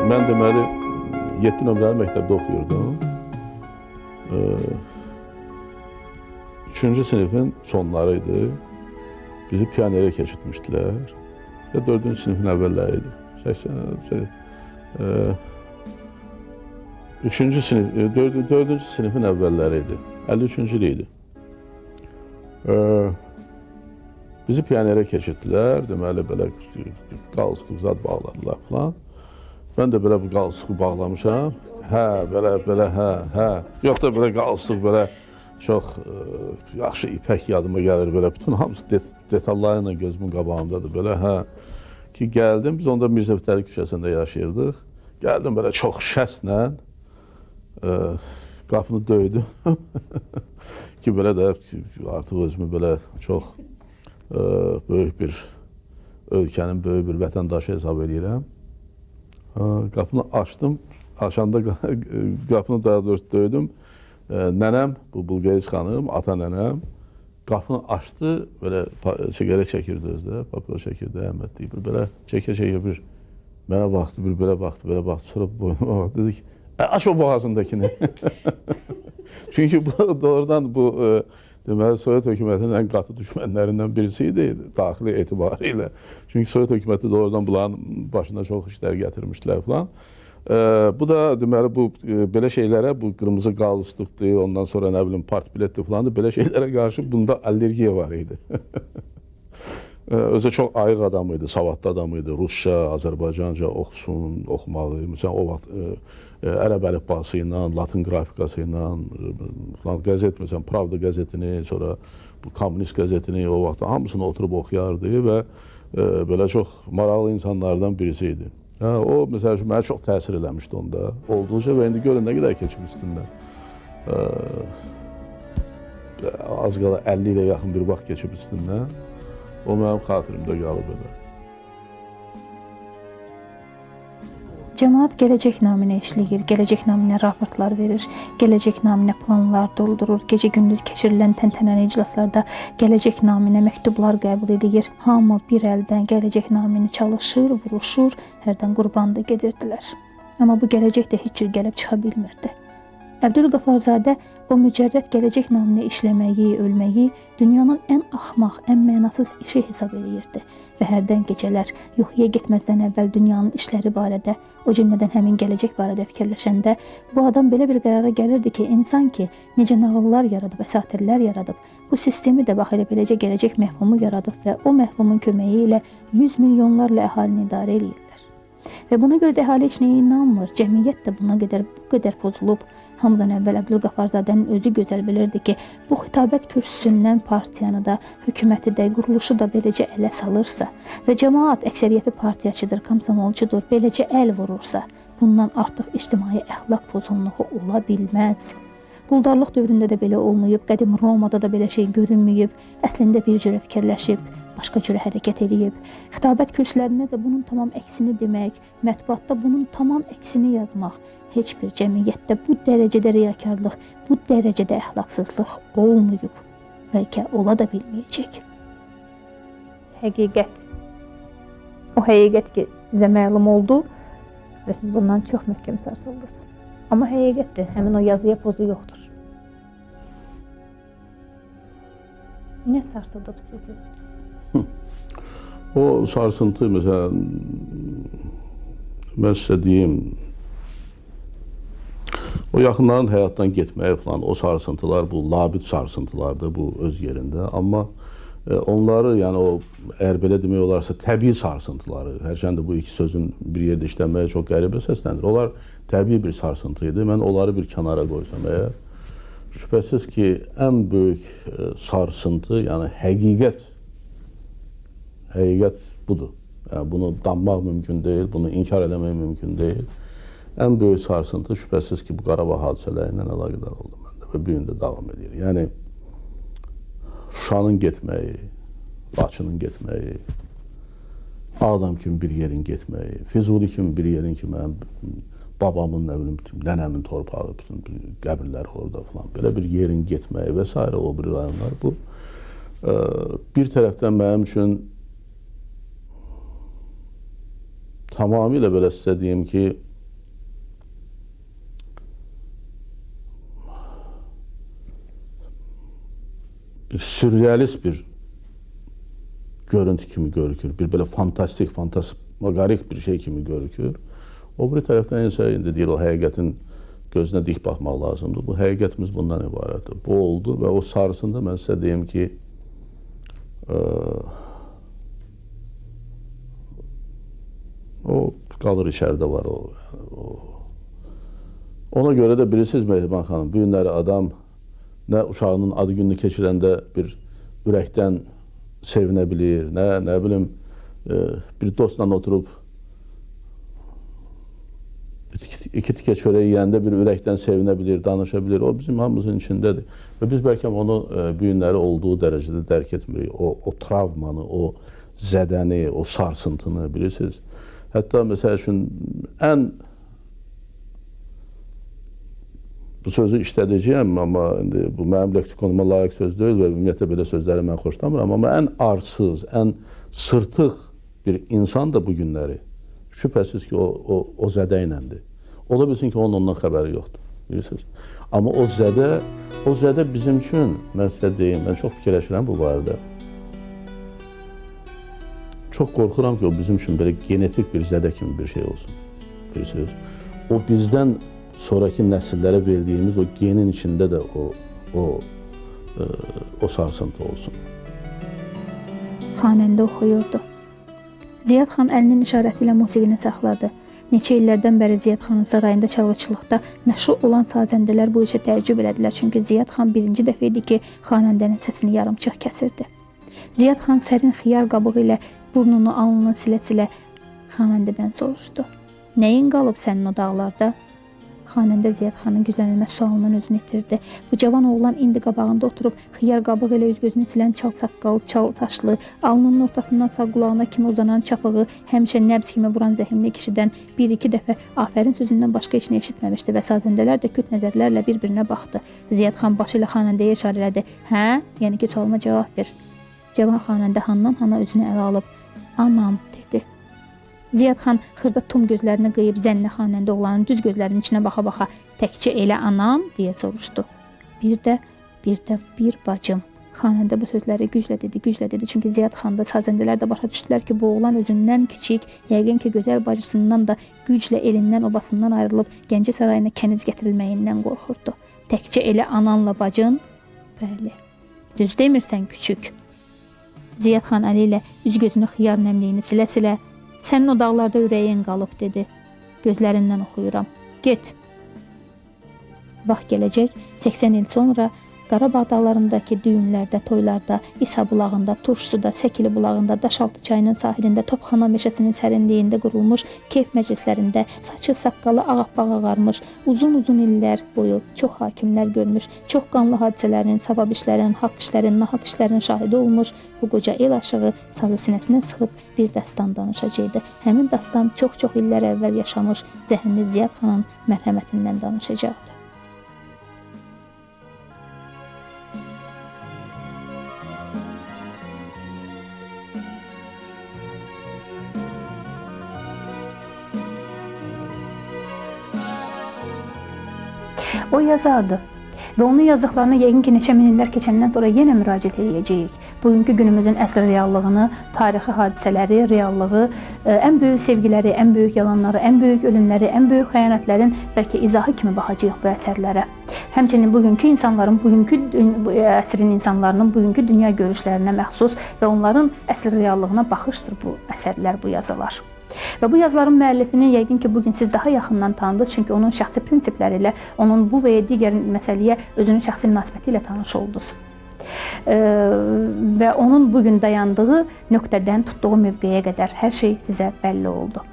Mən deməli 7 nömrəli məktəbdə oxuyurdum. 3-cü sinifin sonlarıydı. Bizi piyanoya keçirtmişdilər. Ya 4-cü sinifin əvvəlləri idi. 4-cü sinifin əvvəlləri idi. 53-cü il idi. Bizi piyanoya keçirtdilər. Deməli, belə qalstuk zad bağladılar falan. Mən də belə bu qalstuku bağlamışam. Hə, belə, hə. Yox da belə qalstuq, belə çox yaxşı ipək yadıma gəlir, belə bütün hamısı detallarıyla gözümün qabağımdadır, belə, hə. Ki, gəldim, biz onda Mirzə Fətəli küçəsində yaşayırdıq. Gəldim belə çox şəslə, qapını döydüm. Ki, belə də artıq özümü belə çox böyük bir ölkənin böyük bir vətəndaşı hesab edirəm. Qapını açdım, açanda qapını daha doğrusu döydüm. Nənəm, bu Bulqariz xanım, ata nənəm, qapını açdı, belə siqaret çəkirdi özdə, papira çəkirdi, Əhməd deyib, belə çəkə bir mənə baxdı, bir belə baxdı, sonra boynuma baxdı, dedi ki, aç o boğazındakini. Çünki bu doğrudan bu deməli Sovet hökumətinin ən qatı düşmənlərindən birisi idi, daxili etibarilə. Çünki Sovet hökuməti doğrudan bunların başına çox işlər gətirmişdilər falan. Bu da deməli bu belə şeylərə, bu qırmızı qalstukdur, ondan sonra nə bilim partbiletdir falandır, belə şeylərə qarşı bunda allergiya var idi. Özü çox ayıq adam idi, savadlı adam idi. Rusça, Azərbaycanca oxusun, oxumalı. Məsələn, o vaxt ərəb əlifbası ilə, latın qrafikası ilə falan qəzet, məsələn, Pravda qəzetini, sonra bu Kommunist qəzetini o vaxt hamısını oturub oxuyardı və belə çox maraqlı insanlardan birisi idi. O, məsəl üçün, mənə çox təsir eləmişdi onda. Olduqca və indi görün nə qədər keçib üstündən. Az qala 50 ilə yaxın bir vaxt keçib üstündən. O mənim xatirimdə qalıb elə. Cəmaət gələcək naminə işləyir, gələcək naminə raportlar verir, gələcək naminə planlar doldurur, gecə-gündüz keçirilən təntənəli iclaslarda gələcək naminə məktublar qəbul edir. Hamı bir əldən gələcək naminə çalışır, vuruşur, hərdən qurban da gedirdilər. Amma bu gələcək də heç cür gəlib çıxa bilmirdi. Əbdülqəfarzadə o mücərrəd gələcək naminə işləməyi, ölməyi dünyanın ən axmaq, ən mənasız işi hesab edirdi və hərdən gecələr yuxuya getməzdən əvvəl dünyanın işləri barədə, o cümlədən həmin gələcək barədə fikirləşəndə bu adam belə bir qərara gəlirdi ki, insan ki, necə nağıllar yaradıb, əsatirlər yaradıb, bu sistemi də bax elə beləcə gələcək məhfumu yaradıb və o məhfumun köməyi ilə 100 milyonlarla əhalini idarə edirlər. Və buna görə də əhali heç nəyə inanmır, cəmiyyət də bu qədər pozulub. Hamıdan əvvəl Əbdülqəfarzadənin özü gözəl bilirdi ki, bu xitabət kürsüsündən partiyanı da, hökuməti də, quruluşu da beləcə ələ salırsa və cəmaət əksəriyyəti partiyaçıdır, komsomolçudur, beləcə əl vurursa, bundan artıq ictimai əxlaq pozğunluğu ola bilməz. Quldarlıq dövründə də belə olmayıb, qədim Romada da belə şey görünməyib, əslində bir cürə fikirləşib, başqa cürə hərəkət edib. Xitabət kürsülərində də bunun tamam əksini demək, mətbuatda bunun tamam əksini yazmaq heç bir cəmiyyətdə bu dərəcədə riyakarlıq, bu dərəcədə əxlaqsızlıq olmayıb. Bəlkə ola da bilməyəcək. Həqiqət. O həqiqət ki, sizə məlum oldu və siz bundan çox möhkəm sarsıldınız. Amma həqiqətdir, həmin o yazıya pozu yoxdur. Nə sarsıldıb sizi? O sarsıntı, mesela mən sizə deyim, o yaxınların həyatdan getməyə falan o sarsıntılar, bu labid sarsıntılardır bu öz yerində. Amma onları, yəni o, əgər belə demək olarsa, təbii sarsıntıları, hərçəndə bu iki sözün bir yerdə işlənməyə çox qəribə səslənir. Onlar təbii bir sarsıntıydı. Mən onları bir kənara qoysam əgər, şübhəsiz ki, ən böyük sarsıntı, yəni həqiqət budur. Yəni, bunu danmaq mümkün deyil, bunu inkar eləmək mümkün deyil. Ən böyük sarsıntı şübhəsiz ki, bu Qarabağ hadisələri ilə əlaqədar oldu məndə və bu gün də davam edir. Yəni, Şuşanın getməyi, Laçının getməyi, Ağdam kimi bir yerin getməyi, Füzuli kimi bir yerin ki, mənim babamın, nə bilim, nənəmin torpağı, bütün qəbirləri orada falan, belə bir yerin getməyi və s. o bir rayonlar bu. Bir tərəfdən mənim üçün tamamilə belə sizə deyim ki, bir sürrealist bir görüntü kimi görükür, bir belə fantasmagorik bir şey kimi görükür. O bir tərəfdən insan indi deyir, o həqiqətin gözünə dik baxmaq lazımdır. Bu həqiqətimiz bundan ibarətdir. Bu oldu və o sarsında mən sizə deyim ki, o qalır içəridə var. Ona görə də bilirsiniz Mehriban xanım, bu günləri adam nə uşağının adı gününü keçirəndə bir ürəkdən sevinə bilir, nə bilim, bir dostla oturub iki tikə çörək yeyəndə bir ürəkdən sevinə bilir, danışa bilir. O bizim hamımızın içindədir. Və biz bəlkə onu bu günləri olduğu dərəcədə dərk etmirik. O travmanı, o zədəni, o sarsıntını bilirsiniz. Hətta məsəl üçün bu sözü işlədəcəyəm, amma indi bu mənim leksikonuma layiq söz deyil və ümumiyyətlə belə sözləri mən xoşlamıram. Amma ən arsız, ən sırtıq bir insan da bu günləri şübhəsiz ki, o zədə iləndir. Ola bilsin ki, onun ondan xəbəri yoxdur, bilirsiniz. Amma o zədə bizim üçün, mən sizə deyim, mən çox fikirləşirəm bu barədə. Çox qorxuram ki, o bizim üçün belə genetik bir zədə kimi bir şey olsun, bilirsiniz. O bizdən sonraki nəsillərə verdiyimiz o genin içində də o sarsıntı olsun. Xanəndə oxuyurdu. Ziyad xan əlinin işarəsi ilə musiqini saxladı. Neçə illərdən bəri Ziyad xanın sarayında çalğıçılıqda məşğul olan sazəndələr bu işə təəccüb elədilər. Çünki Ziyad xan birinci dəfə idi ki, xanəndənin səsini yarımçıq kəsirdi. Ziyad xan sərin xiyar qabığı ilə burnunu, alnını silə-silə xanəndədən soruşdu. Nəyin qalıb sənin o dağlarda? Xanəndə Ziyad xanın güzənilməz sualından özünü itirdi. Bu cavan oğlan indi qabağında oturub xiyar qabığı ilə üz-gözünü silən çal saqqal, çal saçlı, alnının ortasından sağ qulağına kimi uzanan çapığı, həmişə nəbz kimi vuran zəhimli kişidən bir-iki dəfə afərin sözündən başqa heç nə eşitməmişdi və sazəndələr də küt nəzərlərlə bir-birinə baxdı. Ziyad xan başı ilə xanəndəyə işarə elədi. Hə? Yəni ki, sualıma cavab ver. Cavan xanəndə handan-hana özünü ələ alıb, anam dedi. Ziyad xan xırda tum gözlərini qıyıb zənnə xanəndə oğlanın düz gözlərinin içinə baxa-baxa təkcə elə anam deyə soruşdu. Bir də bir bacım. Xanəndə bu sözləri güclə dedi. Çünki Ziyad xan da sazəndələr də başa düşdülər ki, bu oğlan özündən kiçik, yəqin ki, gözəl bacısından da güclə elindən, obasından ayrılıb Gəncə sarayına kəniz gətirilməyindən qorxurdu. Təkcə elə ananla bacın? Bəli. Düz demirsən küçük. Ziyad xan əli ilə üz-gözünü xiyar nəmliyini silə-silə sənin o dağlarda ürəyin qalıb, dedi. Gözlərindən oxuyuram. Get. Vaxt gələcək, 80 il sonra Qarabağ dağlarındakı düyünlərdə, toylarda, İsa bulağında, Turşsuda, Səkili bulağında, Daşaltı çayının sahilində, Topxana meşəsinin sərinliyində qurulmuş keyf məclislərində saçı saqqalı ağappaq ağarmış, uzun-uzun illər boyu çox hakimlər görmüş, çox qanlı hadisələrin, savab işlərin, haqq işlərin, nahaq işlərin şahidi olmuş bu qoca el aşığı sazı sinəsinə sıxıb bir dastan danışacaqdı. Həmin dastan çox-çox illər əvvəl yaşamış Zəhmli Ziyad xanın mərhəmətindən danışacaqdı. O yazardı və onun yazdıqlarına yəqin ki, neçə min illər keçəndən sonra yenə müraciət edəcəyik. Bugünkü günümüzün əsr reallığını, tarixi hadisələri, reallığı, ən böyük sevgiləri, ən böyük yalanları, ən böyük ölümləri, ən böyük xəyanətlərin bəlkə izahı kimi baxacağıq bu əsərlərə. Həmçinin bugünkü insanların, bugünkü əsrin insanlarının bugünkü dünya görüşlərinə məxsus və onların əsr reallığına baxışdır bu əsərlər, bu yazılar. Və bu yazıların müəllifini yəqin ki, bugün siz daha yaxından tanıdınız, çünki onun şəxsi prinsipləri ilə, onun bu və ya digər məsələyə özünün şəxsi münasibəti ilə tanış oldunuz. Və onun bugün dayandığı nöqtədən tutduğu mövqeyə qədər hər şey sizə bəlli oldu.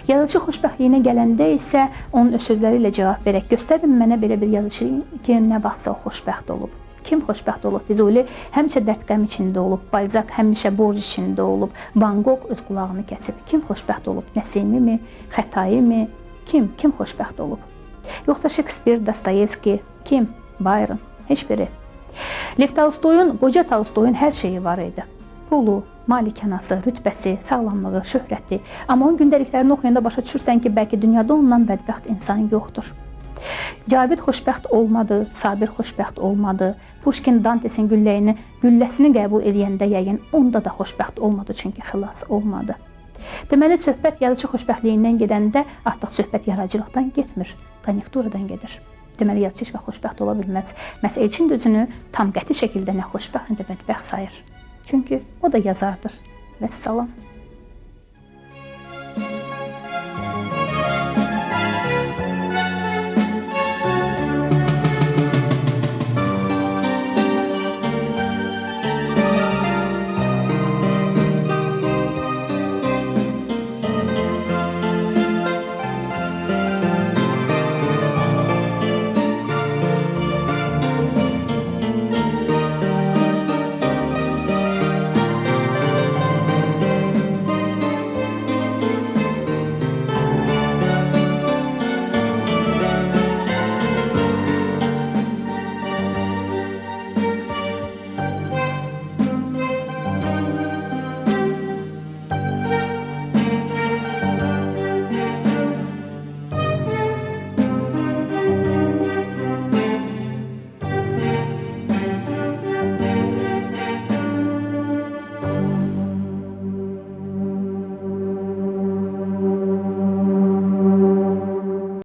Yazıcı xoşbəxtliyinə gələndə isə onun öz sözləri ilə cavab verək. Göstərin mənə belə bir yazıcı ki, nə vaxtsa o xoşbəxt olub. Kim xoşbəxt olub? Füzuli həmişə dərd-qəm içində olub, Balzac həmişə borc içində olub, Van Gogh öz qulağını kəsib. Kim xoşbəxt olub? Nəsimi mi? Xətai mi? Kim xoşbəxt olub? Yoxsa Shakespeare, Dostoyevski? Kim? Byron? Heç biri. Lev Tolstoyun, qoca Tolstoyun hər şeyi var idi. Pulu, malikanası, rütbəsi, sağlamlığı, şöhrəti. Amma onun gündəliklərini oxuyanda başa düşürsən ki, bəlkə dünyada ondan bədbəxt insan yoxdur. Cavid xoşbəxt olmadı, Sabir xoşbəxt olmadı. Pushkin Dantesin gülləsini qəbul edəndə yəqin onda da xoşbəxt olmadı, çünki xilas olmadı. Deməli, söhbət yazıcı xoşbəxtliyindən gedəndə artıq söhbət yaradıcılıqdan getmir, konjunkturadan gedir. Deməli, yazıcı heç vaxt xoşbəxt ola bilməz. Məhz Elçin də özünü tam qəti şəkildə nə xoşbəxt, nə də bədbəxt sayır. Çünki o da yazardır. Vəssalam.